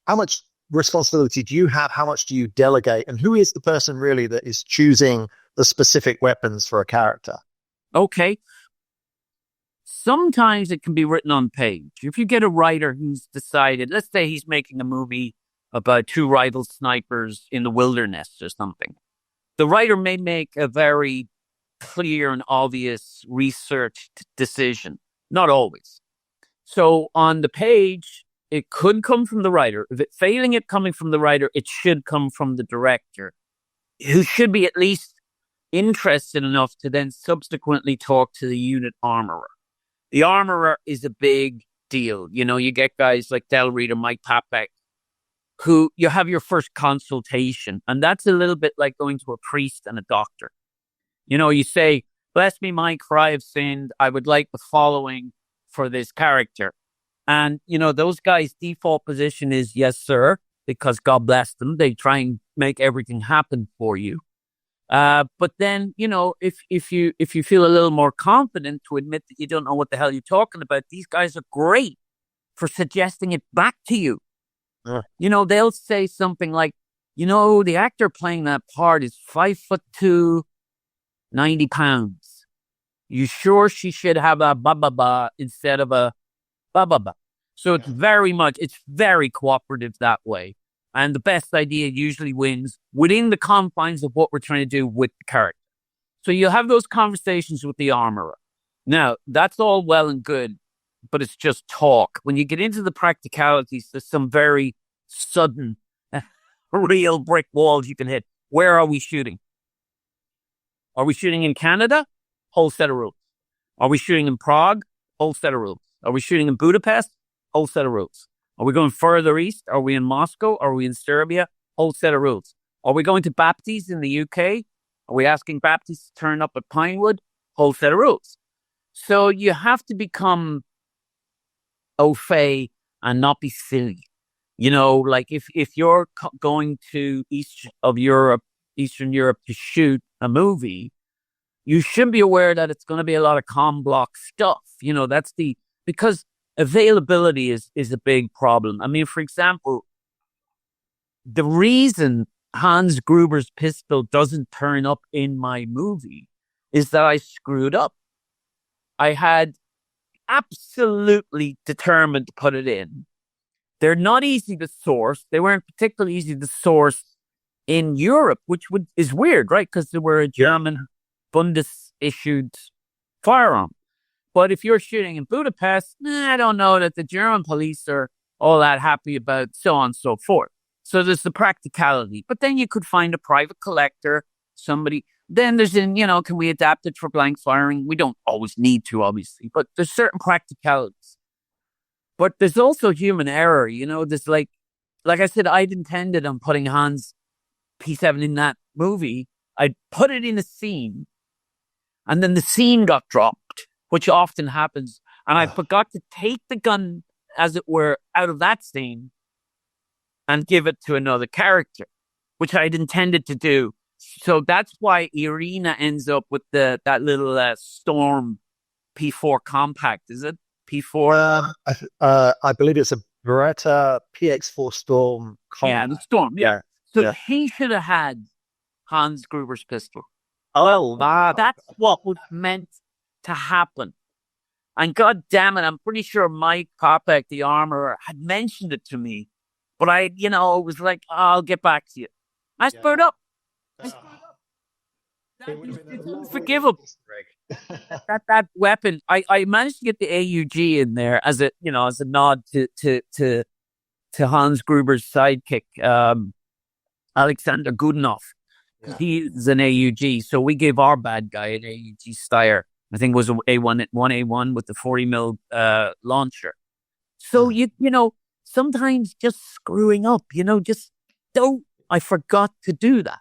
How much responsibility do you have? How much do you delegate? And who is the person really that is choosing the specific weapons for a character? Okay. Sometimes it can be written on page. If you get a writer who's decided, let's say he's making a movie about two rival snipers in the wilderness or something, the writer may make a very clear and obvious researched decision. Not always. So on the page, it could come from the writer. Failing it coming from the writer, it should come from the director, who should be at least interested enough to then subsequently talk to the unit armorer. The armorer is a big deal. You get guys like Del Reed, Mike Papek, who you have your first consultation. And that's a little bit like going to a priest and a doctor. You say, bless me, Mike, for I have sinned. I would like the following for this character. And, those guys' default position is, yes, sir, because God bless them. They try and make everything happen for you. But then, if you feel a little more confident to admit that you don't know what the hell you're talking about, these guys are great for suggesting it back to you. They'll say something like, the actor playing that part is 5'2", 90 pounds. You sure she should have a ba-ba-ba instead of a ba-ba-ba? So it's very cooperative that way. And the best idea usually wins within the confines of what we're trying to do with the character. So you'll have those conversations with the armorer. Now, that's all well and good, but it's just talk. When you get into the practicalities, there's some very sudden, real brick walls you can hit. Where are we shooting? Are we shooting in Canada? Whole set of rules. Are we shooting in Prague? Whole set of rules. Are we shooting in Budapest? Whole set of rules. Are we going further east? Are we in Moscow? Are we in Serbia? Whole set of rules. Are we going to Baptiste in the UK? Are we asking Baptiste to turn up at Pinewood? Whole set of rules. So you have to become au fait and not be silly. Like if you're going to Eastern Europe to shoot a movie, you should be aware that it's going to be a lot of comm block stuff. Because availability is a big problem. I mean, for example, the reason Hans Gruber's pistol doesn't turn up in my movie is that I screwed up. I had absolutely determined to put it in. They're not easy to source. They weren't particularly easy to source in Europe, which is weird, right? Because they were a German Bundes-issued firearm. But if you're shooting in Budapest, I don't know that the German police are all that happy about, so on and so forth. So there's the practicality. But then you could find a private collector, somebody. Then there's can we adapt it for blank firing? We don't always need to, obviously, but there's certain practicalities. But there's also human error, there's like I said, I'd intended on putting Hans P7 in that movie. I'd put it in a scene, and then the scene got dropped, which often happens. And I forgot to take the gun, as it were, out of that scene and give it to another character, which I'd intended to do. So that's why Irina ends up with that little Storm P4 compact. Is it P4? I believe it's a Beretta PX4 Storm compact. Yeah, the Storm. Yeah. So he should have had Hans Gruber's pistol. Oh, that's what was meant to happen. And God damn it, I'm pretty sure Mike Popek, the armorer, had mentioned it to me. But I, was like, I'll get back to you. I spurred up. It's unforgivable. that weapon. I managed to get the AUG in there as a nod to Hans Gruber's sidekick, Alexander Goodenough. Yeah. He's an AUG, so we gave our bad guy an AUG Steyr. I think it was one A1 with the 40mm launcher. So sometimes just screwing up, just don't. I forgot to do that.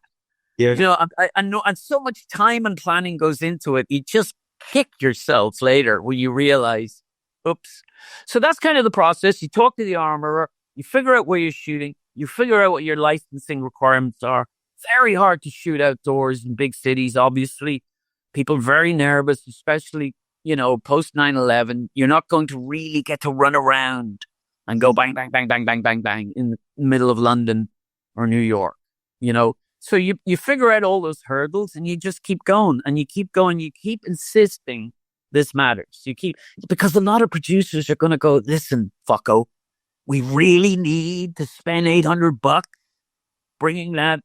Yeah. I know, and so much time and planning goes into it. You just kick yourself later when you realize, oops. So that's kind of the process. You talk to the armorer, you figure out where you're shooting, you figure out what your licensing requirements are. Very hard to shoot outdoors in big cities, obviously. People are very nervous, especially, post 9/11. You're not going to really get to run around and go bang, bang, bang, bang, bang, bang, bang in the middle of London or New York, So you figure out all those hurdles and you just keep going and you keep going. You keep insisting this matters. Because a lot of producers are going to go, listen, fucko, we really need to spend $800 bringing that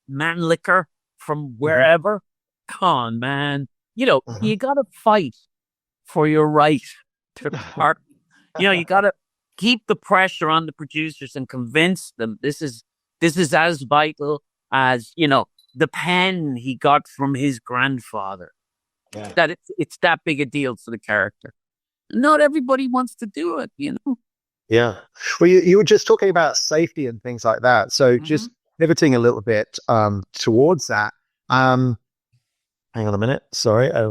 man liquor from wherever. Come on, man. You got to fight for your right to park. You got to keep the pressure on the producers and convince them this is as vital as, the pen he got from his grandfather. Yeah. That it's that big a deal for the character. Not everybody wants to do it, Yeah. Well, you were just talking about safety and things like that. So just pivoting a little bit towards that. Hang on a minute. Sorry, a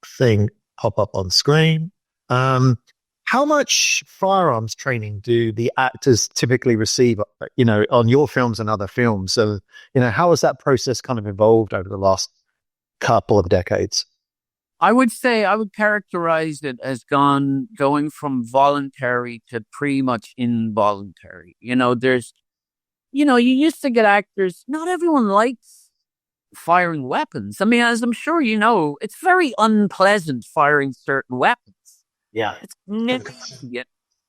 thing pop up on screen. How much firearms training do the actors typically receive, on your films and other films? So, how has that process kind of evolved over the last couple of decades? I would say I would characterize it as going from voluntary to pretty much involuntary. There's, you used to get actors. Not everyone likes firing weapons. I mean, as I'm sure you know, it's very unpleasant firing certain weapons. Yeah. It's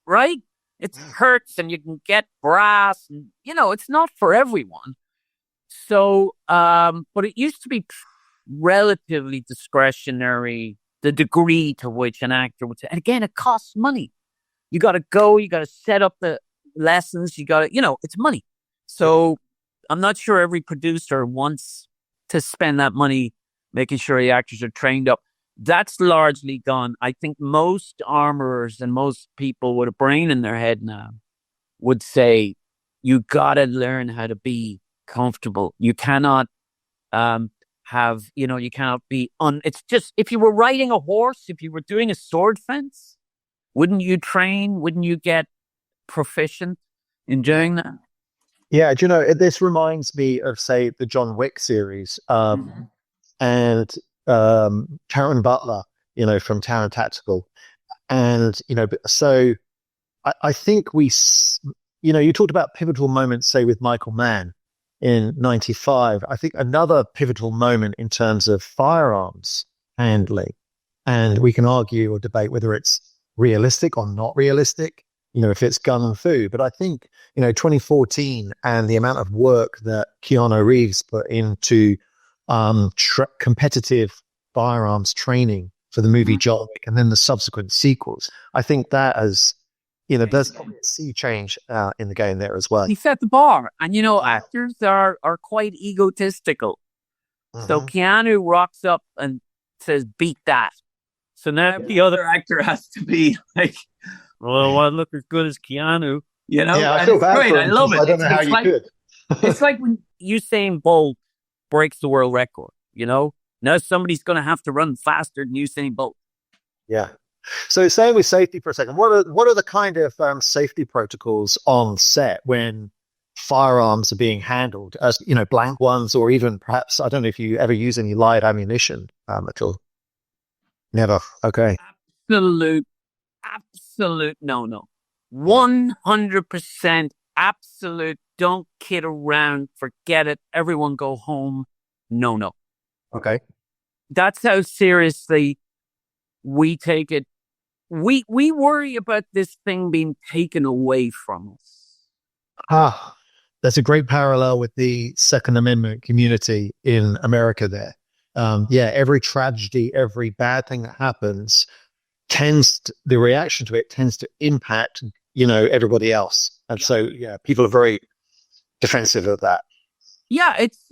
right? It hurts and you can get brass and, it's not for everyone. So, but it used to be relatively discretionary, the degree to which an actor would say, and again, it costs money. You got to go, you got to set up the lessons, you got to, it's money. So I'm not sure every producer wants to spend that money making sure the actors are trained up. That's largely gone. I think most armorers and most people with a brain in their head now would say, you got to learn how to be comfortable. You cannot you cannot be it's just, if you were riding a horse, if you were doing a sword fence, wouldn't you train? Wouldn't you get proficient in doing that? Yeah, this reminds me of, say, the John Wick series, and Taron Butler, from Taron Tactical, and so I think you talked about pivotal moments, say with Michael Mann in '95. I think another pivotal moment in terms of firearms handling, and we can argue or debate whether it's realistic or not realistic. If it's gun and fu. But I think, 2014 and the amount of work that Keanu Reeves put into competitive firearms training for the movie John Wick and then the subsequent sequels, I think that has, there's probably a sea change in the game there as well. He set the bar. And, actors are quite egotistical. So Keanu rocks up and says, "Beat that." So now the other actor has to be like, "Well, I look as good as Keanu," Yeah, I and feel it's bad great. for I him love because it. I don't know how It's you like could. it's like when Usain Bolt breaks the world record. Now somebody's going to have to run faster than Usain Bolt. Yeah. So staying with safety for a second, what are the kind of safety protocols on set when firearms are being handled, as blank ones, or even perhaps I don't know if you ever use any live ammunition at all. Never. Okay. Absolute, absolute no. 100% absolute. Don't kid around. Forget it. Everyone go home. No. Okay. That's how seriously we take it. We worry about this thing being taken away from us. Ah, that's a great parallel with the Second Amendment community in America there. Yeah, every tragedy, every bad thing that happens the reaction to it tends to impact, everybody else. And so, yeah, people are very defensive of that. Yeah, it's,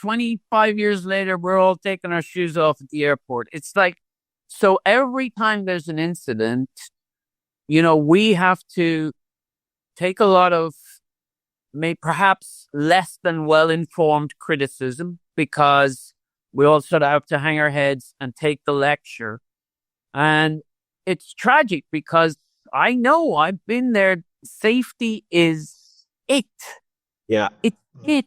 25 years later, we're all taking our shoes off at the airport. It's like, so every time there's an incident, we have to take a lot of perhaps less than well-informed criticism because we all sort of have to hang our heads and take the lecture. And it's tragic because I know I've been there. Safety is it. Yeah. It's it.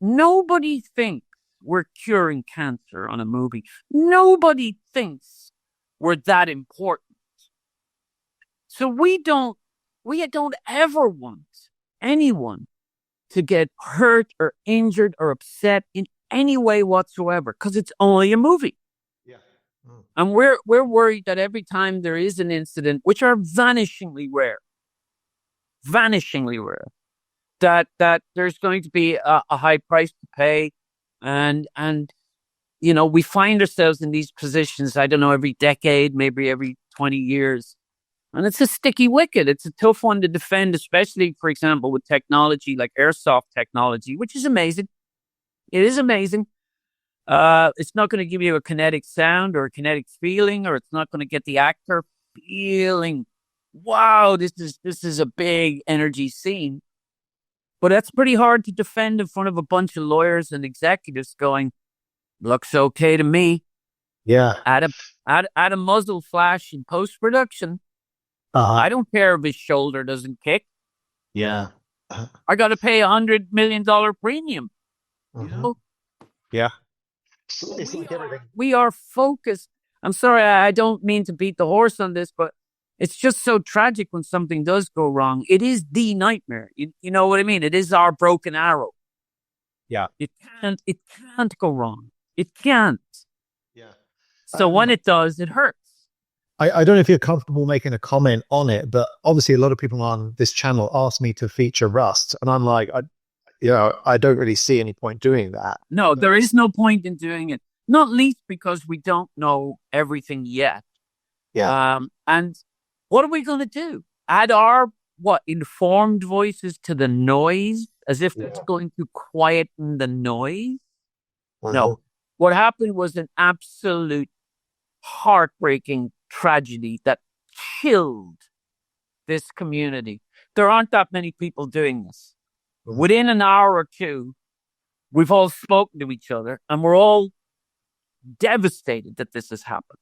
Nobody thinks we're curing cancer on a movie. Nobody thinks we're that important. So we don't ever want anyone to get hurt or injured or upset in any way whatsoever because it's only a movie. Yeah. And we're worried that every time there is an incident, which are vanishingly rare, that there's going to be a high price to pay. And we find ourselves in these positions, I don't know, every decade, maybe every 20 years. And it's a sticky wicket. It's a tough one to defend, especially, for example, with technology like airsoft technology, which is amazing. It is amazing. It's not going to give you a kinetic sound or a kinetic feeling, or it's not going to get the actor feeling, wow, this is a big energy scene. But that's pretty hard to defend in front of a bunch of lawyers and executives going, looks okay to me. Yeah. Add a muzzle flash in post-production. I don't care if his shoulder doesn't kick. Yeah. I got to pay $100 million premium. Yeah. So it's like everything. We are focused. I'm sorry, I don't mean to beat the horse on this, but it's just so tragic when something does go wrong. It is the nightmare. You know what I mean? It is our broken arrow. Yeah. It can't go wrong. It can't. Yeah. So when it does, it hurts. I don't know if you're comfortable making a comment on it, but obviously a lot of people on this channel ask me to feature Rust. And I'm like, I don't really see any point doing that. No, there is no point in doing it. Not least because we don't know everything yet. Yeah. And what are we going to do? Add our, informed voices to the noise as if it's going to quieten the noise? No. What happened was an absolute heartbreaking tragedy that killed this community. There aren't that many people doing this. Within an hour or two, we've all spoken to each other and we're all devastated that this has happened.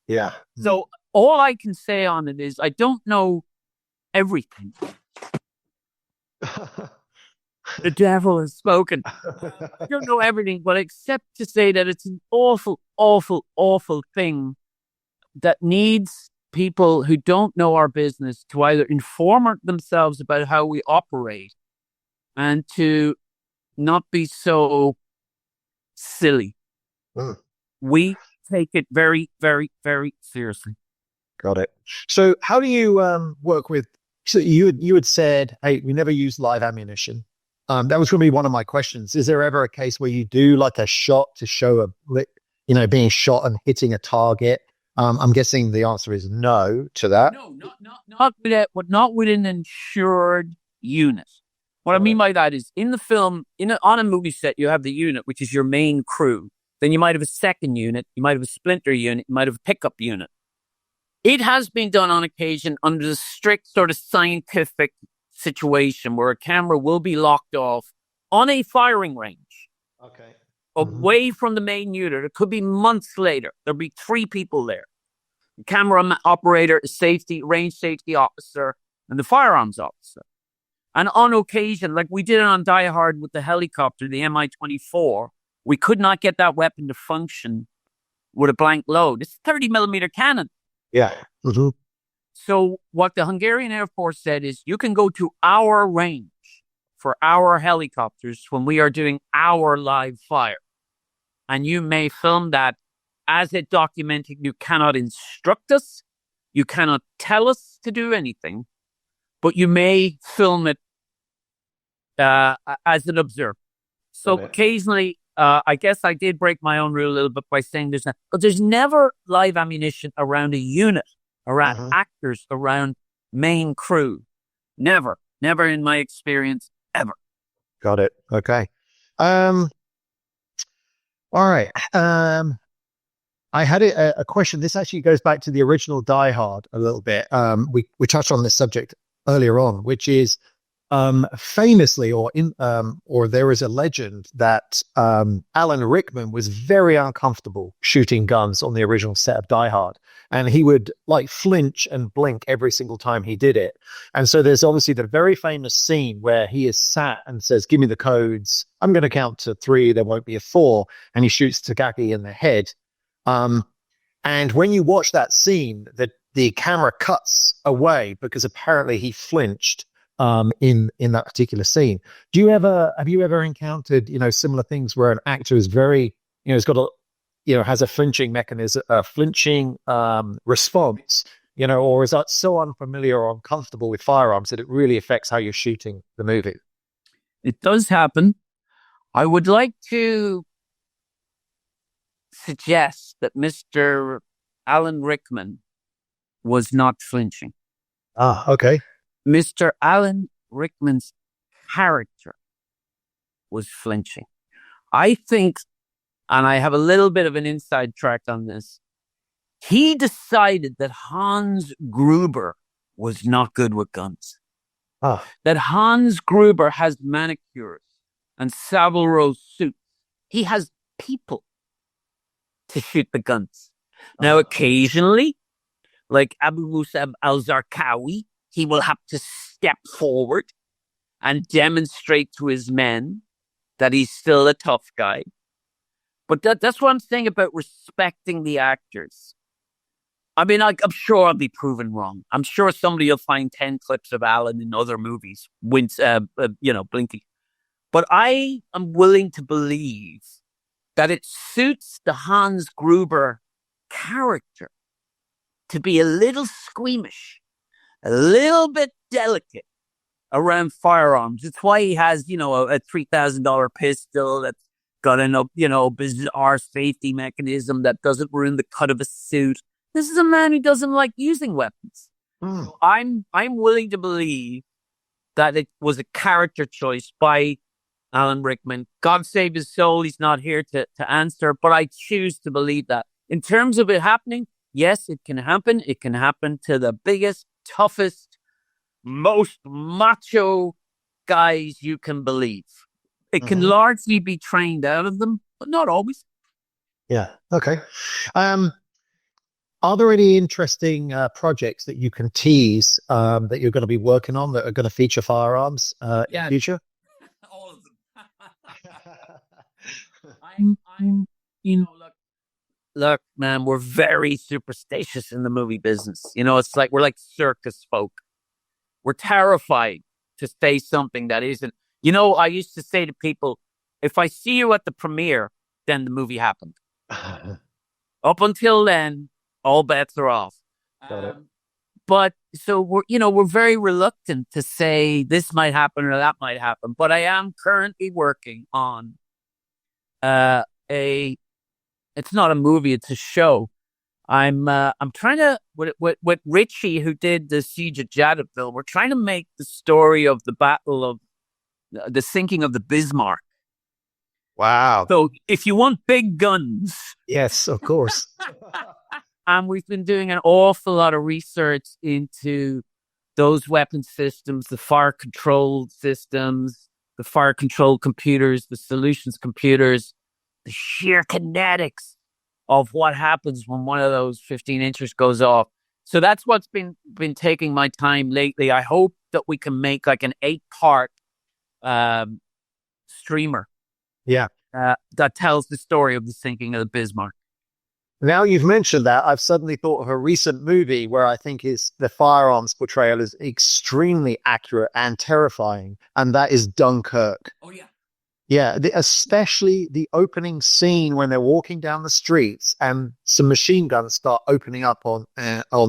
Yeah. So all I can say on it is I don't know everything. The devil has spoken. I don't know everything, but except to say that it's an awful, awful, awful thing that needs people who don't know our business to either inform themselves about how we operate and to not be so silly. We take it very, very, very seriously. Got it. So how do you work with, so you had said, hey, we never use live ammunition. That was going to be one of my questions. Is there ever a case where you do like a shot to show being shot and hitting a target? I'm guessing the answer is no to that. No, not with an insured unit. What I mean by that is in the film, on a movie set, you have the unit, which is your main crew. Then you might have a second unit. You might have a splinter unit. You might have a pickup unit. It has been done on occasion under the strict sort of scientific situation where a camera will be locked off on a firing range. Okay. Away from the main unit. It could be months later. There'll be 3 people there. The camera operator, range safety officer, and the firearms officer. And on occasion, like we did it on Die Hard with the helicopter, the Mi-24, we could not get that weapon to function with a blank load. It's a 30 millimeter cannon. Yeah. Mm-hmm. So what the Hungarian Air Force said is you can go to our range for our helicopters when we are doing our live fire. And you may film that as it documenting. You cannot instruct us. You cannot tell us to do anything. But you may film it as an observer. So occasionally, I guess I did break my own rule a little bit by saying but there's never live ammunition around a unit, around actors, around main crew. Never in my experience, ever. Got it. Okay. All right. I had a question. This actually goes back to the original Die Hard a little bit. We touched on this subject earlier on, which is famously, or there is a legend that Alan Rickman was very uncomfortable shooting guns on the original set of Die Hard, and he would like flinch and blink every single time he did it. And so there's obviously the very famous scene where he is sat and says, "Give me the codes. I'm going to count to 3. There won't be a 4," and he shoots Takagi in the head. And when you watch that scene, the camera cuts away because apparently he flinched in that particular scene. Have you ever encountered, similar things where an actor is very, has got has a flinching mechanism, a flinching response, or is that so unfamiliar or uncomfortable with firearms that it really affects how you're shooting the movie? It does happen. I would like to suggest that Mr. Alan Rickman was not flinching. Ah, okay. Mr. Alan Rickman's character was flinching. I think, and I have a little bit of an inside track on this, he decided that Hans Gruber was not good with guns. That Hans Gruber has manicures and Savile Row suits. He has people to shoot the guns. Now, occasionally, like Abu Musab al-Zarqawi, he will have to step forward and demonstrate to his men that he's still a tough guy. But that's what I'm saying about respecting the actors. I mean, I'm sure I'll be proven wrong. I'm sure somebody will find 10 clips of Alan in other movies, blinking. But I am willing to believe that it suits the Hans Gruber character to be a little squeamish, a little bit delicate around firearms. It's why he has, a $3,000 pistol that's got a bizarre safety mechanism that doesn't ruin the cut of a suit. This is a man who doesn't like using weapons. So I'm willing to believe that it was a character choice by Alan Rickman. God save his soul, he's not here to answer, but I choose to believe that. In terms of it happening, yes, it can happen. It can happen to the biggest, toughest, most macho guys you can believe. It can largely be trained out of them, but not always. Yeah. Okay. Are there any interesting projects that you can tease that you're going to be working on that are going to feature firearms in the future? All of them. I'm look, man, we're very superstitious in the movie business. It's like we're like circus folk. We're terrified to say something that isn't. I used to say to people, if I see you at the premiere, then the movie happened. Up until then, all bets are off. Got it. But so we're very reluctant to say this might happen or that might happen. But I am currently working on it's not a movie, it's a show. I'm trying to with Richie, who did the Siege of Jadotville, we're trying to make the story of the Battle of the sinking of the Bismarck. Wow. So if you want big guns, Yes, of course. and we've been doing an awful lot of research into those weapon systems, the fire control systems, the fire control computers, the solutions computers, the sheer kinetics of what happens when one of those 15 inches goes off. So that's what's been taking my time lately. I hope that we can make like an 8-part streamer. Yeah. That tells the story of the sinking of the Bismarck. Now you've mentioned that, I've suddenly thought of a recent movie where I think is the firearms portrayal is extremely accurate and terrifying, and that is Dunkirk. Oh, yeah. Yeah, especially the opening scene when they're walking down the streets and some machine guns start opening up on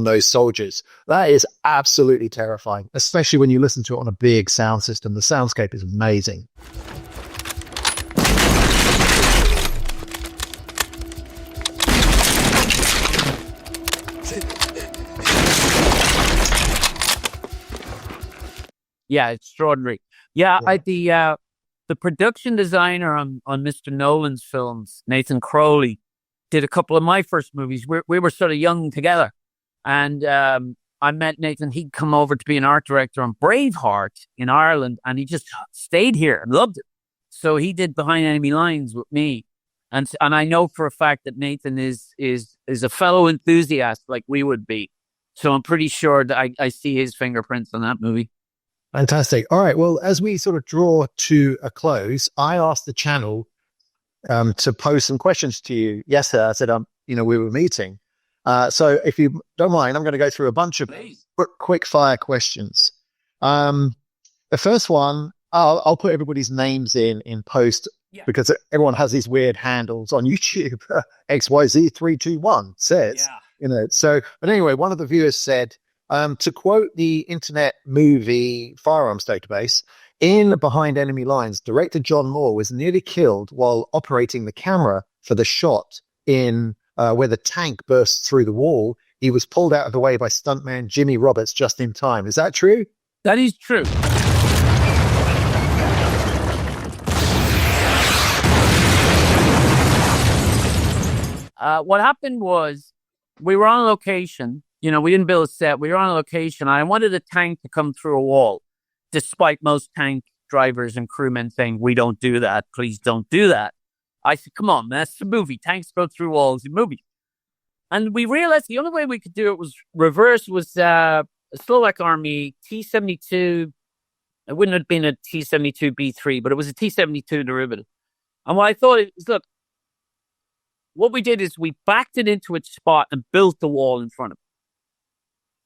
those soldiers. That is absolutely terrifying, especially when you listen to it on a big sound system. The soundscape is amazing. Yeah, extraordinary. Yeah. The production designer on Mr. Nolan's films, Nathan Crowley, did a couple of my first movies. We were sort of young together. And I met Nathan. He'd come over to be an art director on Braveheart in Ireland, and he just stayed here and loved it. So he did Behind Enemy Lines with me. And I know for a fact that Nathan is a fellow enthusiast like we would be. So I'm pretty sure that I see his fingerprints on that movie. Fantastic. All right. Well, as we sort of draw to a close, I asked the channel to pose some questions to you. Yes, sir. I said, we were meeting. So if you don't mind, I'm going to go through a bunch of quick fire questions. The first one, I'll put everybody's names in post because everyone has these weird handles on YouTube. XYZ321 says, so, but anyway, one of the viewers said, to quote the Internet Movie Firearms Database, in Behind Enemy Lines, director John Moore was nearly killed while operating the camera for the shot in where the tank burst through the wall. He was pulled out of the way by stuntman Jimmy Roberts just in time. Is that true? That is true. What happened was we were on location. We didn't build a set. We were on location. I wanted a tank to come through a wall, despite most tank drivers and crewmen saying, we don't do that. Please don't do that. I said, come on, man, that's a movie. Tanks go through walls in movies. And we realized the only way we could do it was reverse was a Slovak Army T-72. It wouldn't have been a T-72B3, but it was a T-72 derivative. And what I thought is, look, what we did is we backed it into its spot and built the wall in front of it.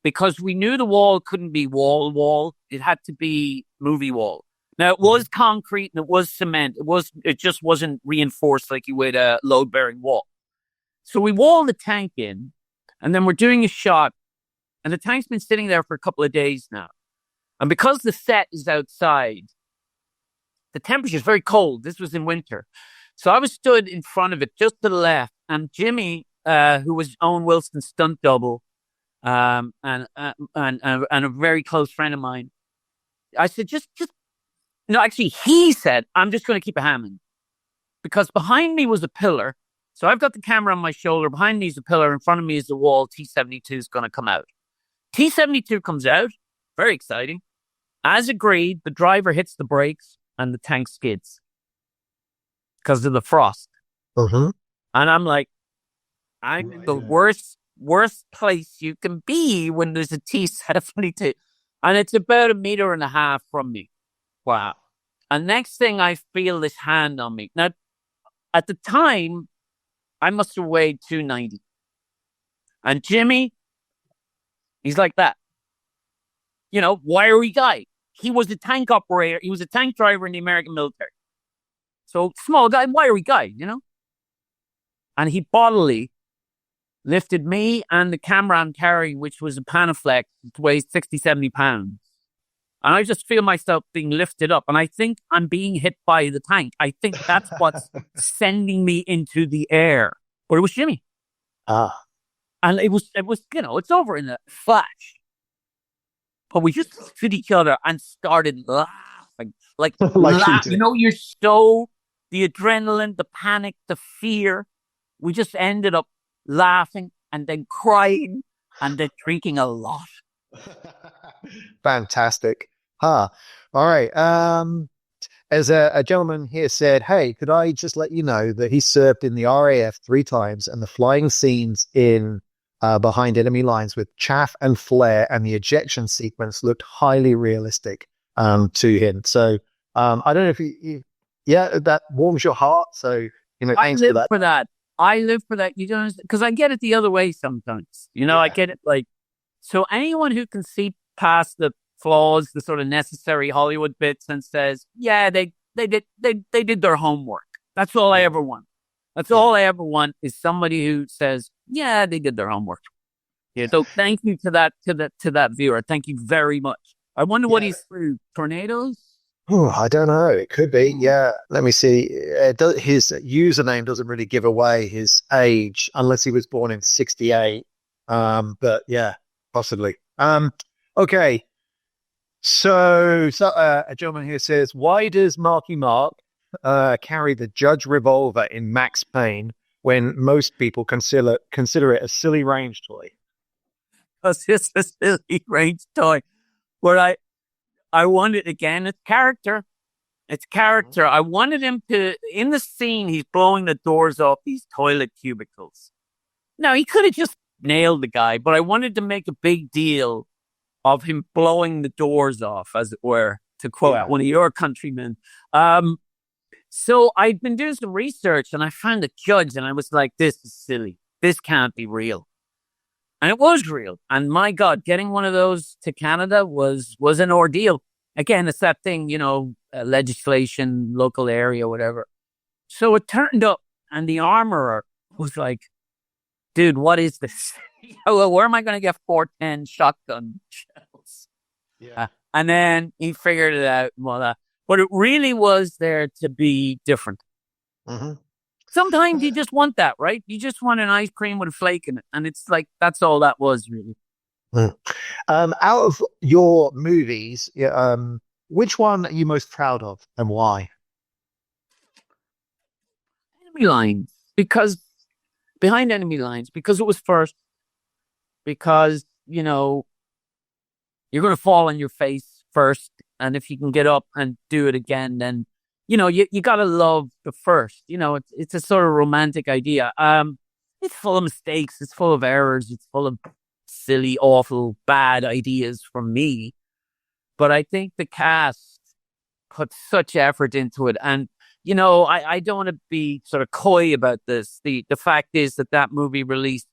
Because we knew the wall couldn't be wall. It had to be movie wall. Now, it was concrete and it was cement. It just wasn't reinforced like you would a load-bearing wall. So we walled the tank in, and then we're doing a shot, and the tank's been sitting there for a couple of days now. And because the set is outside, the temperature is very cold. This was in winter. So I was stood in front of it, just to the left, and Jimmy, who was Owen Wilson's stunt double, and a very close friend of mine, I said, actually, he said, I'm just going to keep a ham in. Because behind me was a pillar. So I've got the camera on my shoulder. Behind me is a pillar. In front of me is the wall. T-72 is going to come out. T-72 comes out. Very exciting. As agreed, the driver hits the brakes and the tank skids because of the frost. Mm-hmm. And I'm like, I'm in the worst place you can be when there's a T-72. And it's about 1.5 meters from me. Wow. And next thing I feel this hand on me. Now, at the time, I must have weighed 290. And Jimmy, he's like that. Wiry guy. He was a tank operator. He was a tank driver in the American military. So small guy, wiry guy, And he bodily lifted me and the camera I'm carrying, which was a Panaflex, it weighs 60, 70 pounds. And I just feel myself being lifted up. And I think I'm being hit by the tank. I think that's what's sending me into the air. But it was Jimmy. And it was, it's over in a flash. But we just looked at each other and started laughing. Like, Like he did. you're so, the adrenaline, the panic, the fear. We just ended up laughing and then crying and then drinking a lot. Fantastic. Huh. All right. As a gentleman here said, hey, could I just let you know that he served in the RAF 3 times and the flying scenes in Behind Enemy Lines with chaff and flare and the ejection sequence looked highly realistic to him. So I don't know if yeah, that warms your heart. So, thanks for that. I live for that. You don't understand, because I get it the other way sometimes. I get it like, so anyone who can see past the flaws, the sort of necessary Hollywood bits, and says, yeah, they did their homework. That's all I ever want. That's all I ever want is somebody who says, yeah, they did their homework. Yeah. So thank you to that viewer. Thank you very much. I wonder what he's through. Tornadoes? Oh, I don't know. It could be. Yeah. Let me see. His username doesn't really give away his age unless he was born in 68. But yeah, possibly. Okay. So a gentleman here says, why does Marky Mark carry the Judge revolver in Max Payne when most people consider it a silly range toy? Because it's a silly range toy. But I wanted, again, it's character. It's character. I wanted him to, in the scene, he's blowing the doors off these toilet cubicles. Now, he could have just nailed the guy, but I wanted to make a big deal of him blowing the doors off, as it were, to quote one of your countrymen. So I'd been doing some research and I found a judge and I was like, this is silly. This can't be real. And it was real. And my God, getting one of those to Canada was an ordeal. Again, it's that thing, legislation, local area, whatever. So it turned up and the armorer was like, dude, what is this? Where am I going to get 410 shotgun shells? Yeah. And then he figured it out. But it really was there to be different. Mm-hmm. Sometimes you just want that, right? You just want an ice cream with a flake in it. And it's like, that's all that was, really. Out of your movies, which one are you most proud of and why? Enemy Lines. Because Behind Enemy Lines, because it was first. Because, you're going to fall on your face first. And if you can get up and do it again, then, you got to love the first. It's a sort of romantic idea. It's full of mistakes. It's full of errors. It's full of silly, awful, bad ideas from me. But I think the cast put such effort into it. And, I don't want to be sort of coy about this. The fact is that movie released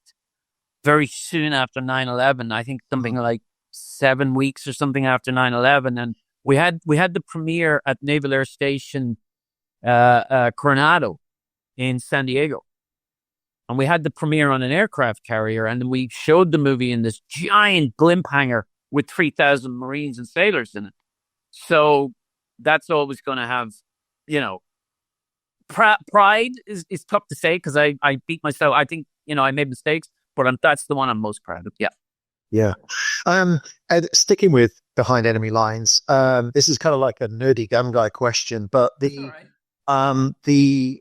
very soon after 9/11. I think something like 7 weeks or something after 9/11. And we had the premiere at Naval Air Station, Coronado in San Diego. And we had the premiere on an aircraft carrier. And then we showed the movie in this giant blimp hangar with 3,000 Marines and sailors in it. So that's always going to have, pride is tough to say because I beat myself. I think, I made mistakes, but that's the one I'm most proud of. Yeah. Yeah. And sticking with Behind Enemy Lines, this is kind of like a nerdy gun guy question, but the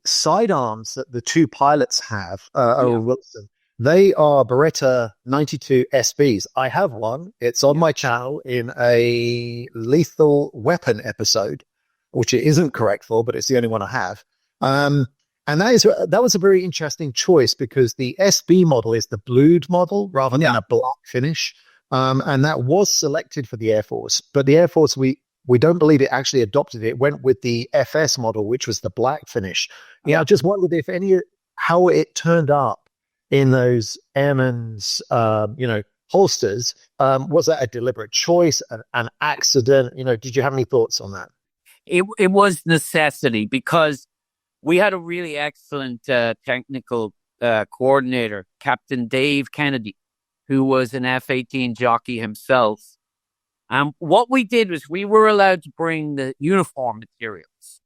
sidearms that the two pilots have, Wilson, they are Beretta 92 SBs. I have one. It's on my channel in a Lethal Weapon episode, which it isn't correct for, but it's the only one I have. And that was a very interesting choice because the SB model is the blued model rather than a black finish. And that was selected for the Air Force, but the Air Force, we don't believe it actually adopted it. It went with the FS model, which was the black finish. I just wondered how it turned up in those airmen's, holsters. Was that a deliberate choice, an accident? Did you have any thoughts on that? It was necessity because we had a really excellent technical coordinator, Captain Dave Kennedy, who was an F-18 jockey himself. And what we did was we were allowed to bring the uniform materials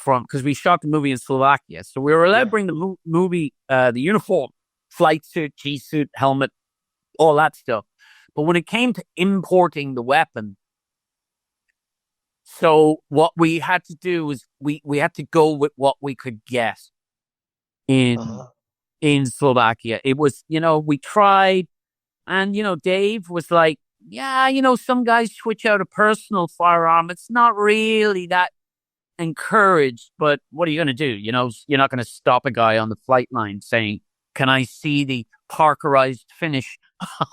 because we shot the movie in Slovakia. So we were allowed to bring the movie, the uniform, flight suit, G-suit, helmet, all that stuff. But when it came to importing the weapon, So what we had to do was we had to go with what we could get in in Slovakia. It was, we tried, and Dave was like, yeah, some guys switch out a personal firearm. It's not really that encouraged, but what are you going to do? You're not going to stop a guy on the flight line saying, can I see the parkerized finish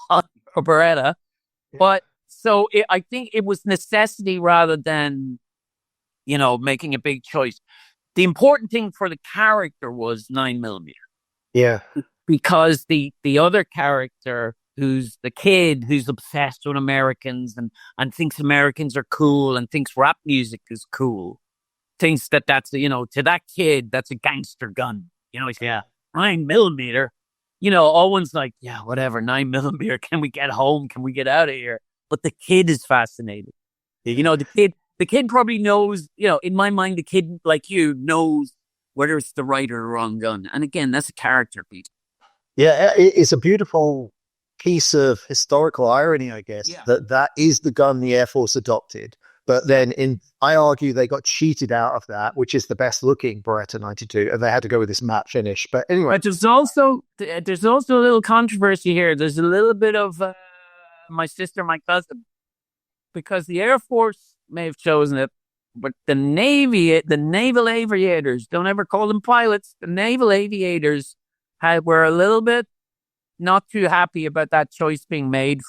on a Beretta? But so I think it was necessity rather than, making a big choice. The important thing for the character was 9mm. Yeah. Because the other character, who's the kid who's obsessed with Americans and thinks Americans are cool and thinks rap music is cool, thinks that's, to that kid, that's a gangster gun. He's, yeah, 9mm. Owen's like, yeah, whatever, 9mm. Can we get home? Can we get out of here? But the kid is fascinated. The kid probably knows, in my mind, the kid like you knows whether it's the right or wrong gun. And again, that's a character piece. Yeah, it's a beautiful piece of historical irony, I guess, that is the gun the Air Force adopted. But then I argue they got cheated out of that, which is the best looking Beretta 92, and they had to go with this matte finish. But anyway. But there's also a little controversy here. There's a little bit of my sister, my cousin, because the Air Force may have chosen it, but the naval aviators, don't ever call them pilots, the naval aviators were a little bit not too happy about that choice being made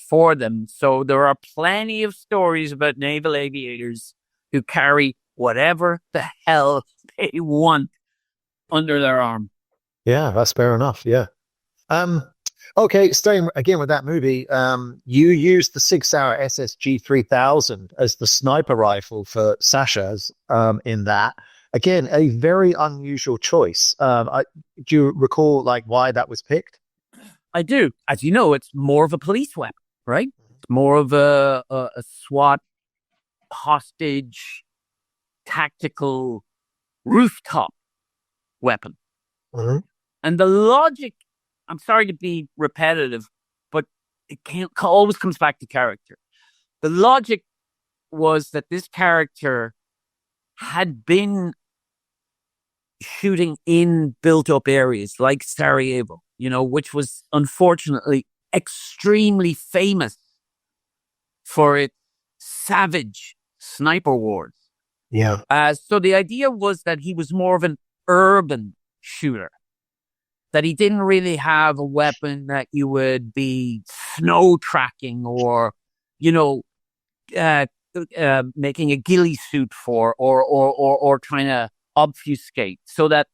for them. So there are plenty of stories about naval aviators who carry whatever the hell they want under their arm. Yeah, that's fair enough. Yeah. Okay, staying again with that movie, you used the 6 Sauer SSG 3000 as the sniper rifle for Sasha's in that. Again, a very unusual choice. Do you recall why that was picked? I do. As you know, it's more of a police weapon, right? It's more of a SWAT hostage tactical rooftop weapon. Mm-hmm. And the logic, I'm sorry to be repetitive, but it always comes back to character. The logic was that this character had been shooting in built-up areas like Sarajevo, which was unfortunately extremely famous for its savage sniper wars. Yeah. So the idea was that he was more of an urban shooter, that he didn't really have a weapon that you would be snow tracking or, making a ghillie suit for or trying to obfuscate, so that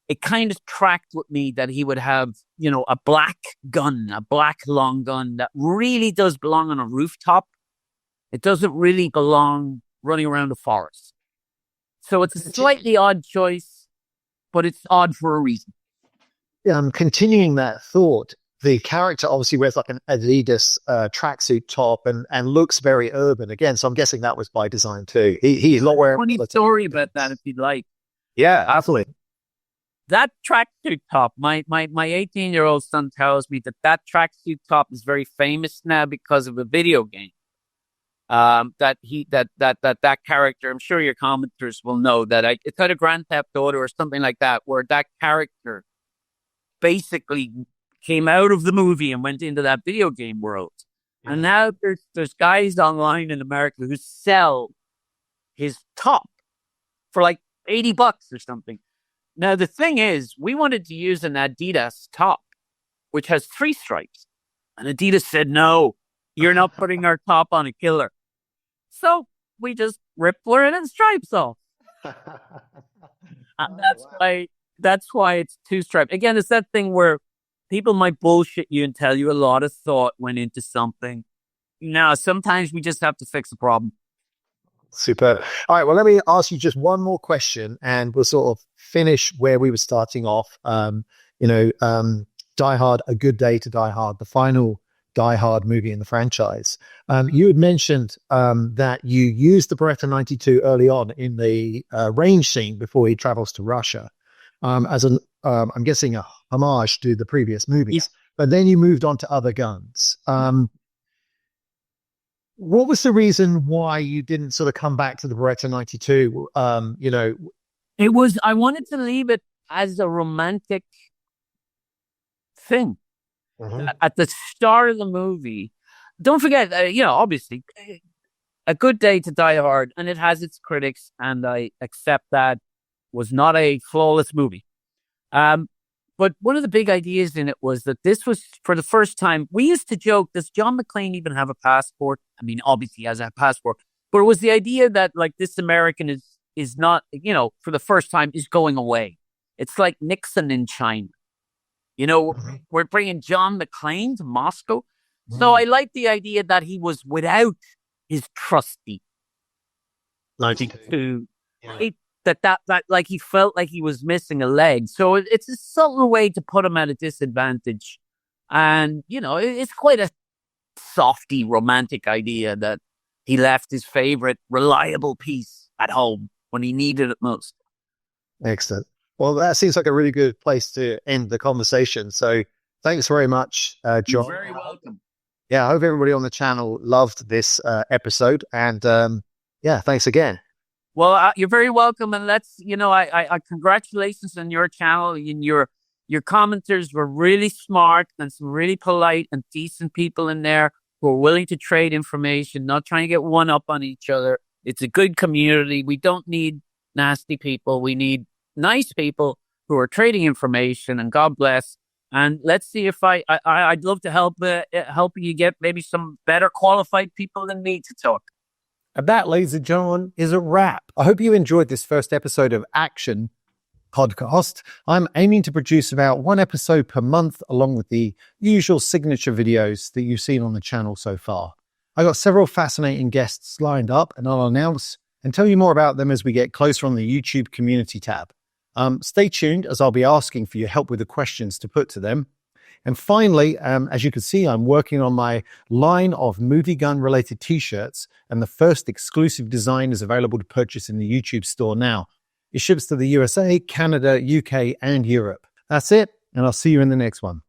it kind of tracked with me that he would have, a black long gun that really does belong on a rooftop. It doesn't really belong running around the forest. So it's a slightly odd choice, but it's odd for a reason. Continuing that thought, the character obviously wears an Adidas tracksuit top and looks very urban again. So I'm guessing that was by design too. He's not wearing. Funny story about that, if you'd like. Yeah, absolutely. That tracksuit top, my 18-year-old son tells me that tracksuit top is very famous now because of a video game. That character, I'm sure your commenters will know that it's either Grand Theft Auto or something like that, where that character basically came out of the movie and went into that video game world. Yeah. And now there's guys online in America who sell his top for $80 or something. Now, the thing is, we wanted to use an Adidas top, which has 3 stripes. And Adidas said, no, you're not putting our top on a killer. So we just ripped one of the stripes off. And that's why it's 2 stripes. Again, it's that thing where people might bullshit you and tell you a lot of thought went into something. No, sometimes we just have to fix the problem. Super. All right. Well, let me ask you just one more question and we'll sort of finish where we were starting off. Die Hard, A Good Day to Die Hard, the final Die Hard movie in the franchise. You had mentioned that you used the Beretta 92 early on in the range scene before he travels to Russia as I'm guessing a homage to the previous movies. But then you moved on to other guns. What was the reason why you didn't sort of come back to the Beretta 92? I wanted to leave it as a romantic thing. At the start of the movie, don't forget, obviously, A Good Day to Die Hard, and it has its critics, and I accept that, was not a flawless movie. But one of the big ideas in it was that this was, for the first time, we used to joke, does John McClane even have a passport? I mean, obviously he has a passport, but it was the idea that, like, this American is not, for the first time, is going away. It's like Nixon in China. We're bringing John McClane to Moscow. So I like the idea that he was without his trusty 92. That like he felt like he was missing a leg. So it's a subtle way to put him at a disadvantage. And, it's quite a softy, romantic idea that he left his favorite reliable piece at home when he needed it most. Excellent. Well, that seems like a really good place to end the conversation. So thanks very much, John. You're very welcome. Yeah, I hope everybody on the channel loved this episode. And thanks again. Well, you're very welcome. And I congratulations on your channel. And your commenters were really smart and some really polite and decent people in there who are willing to trade information, not trying to get one up on each other. It's a good community. We don't need nasty people. We need nice people who are trading information, and God bless. And let's see if I'd love to help you get maybe some better qualified people than me to talk. And that, ladies and gentlemen, is a wrap. I hope you enjoyed this first episode of Action Podcast. I'm aiming to produce about one episode per month, along with the usual signature videos that you've seen on the channel so far. I got several fascinating guests lined up, and I'll announce and tell you more about them as we get closer on the YouTube community tab. Stay tuned, as I'll be asking for your help with the questions to put to them. And finally, as you can see, I'm working on my line of movie gun related t-shirts, and the first exclusive design is available to purchase in the YouTube store now. It ships to the USA, Canada, UK, and Europe. That's it, and I'll see you in the next one.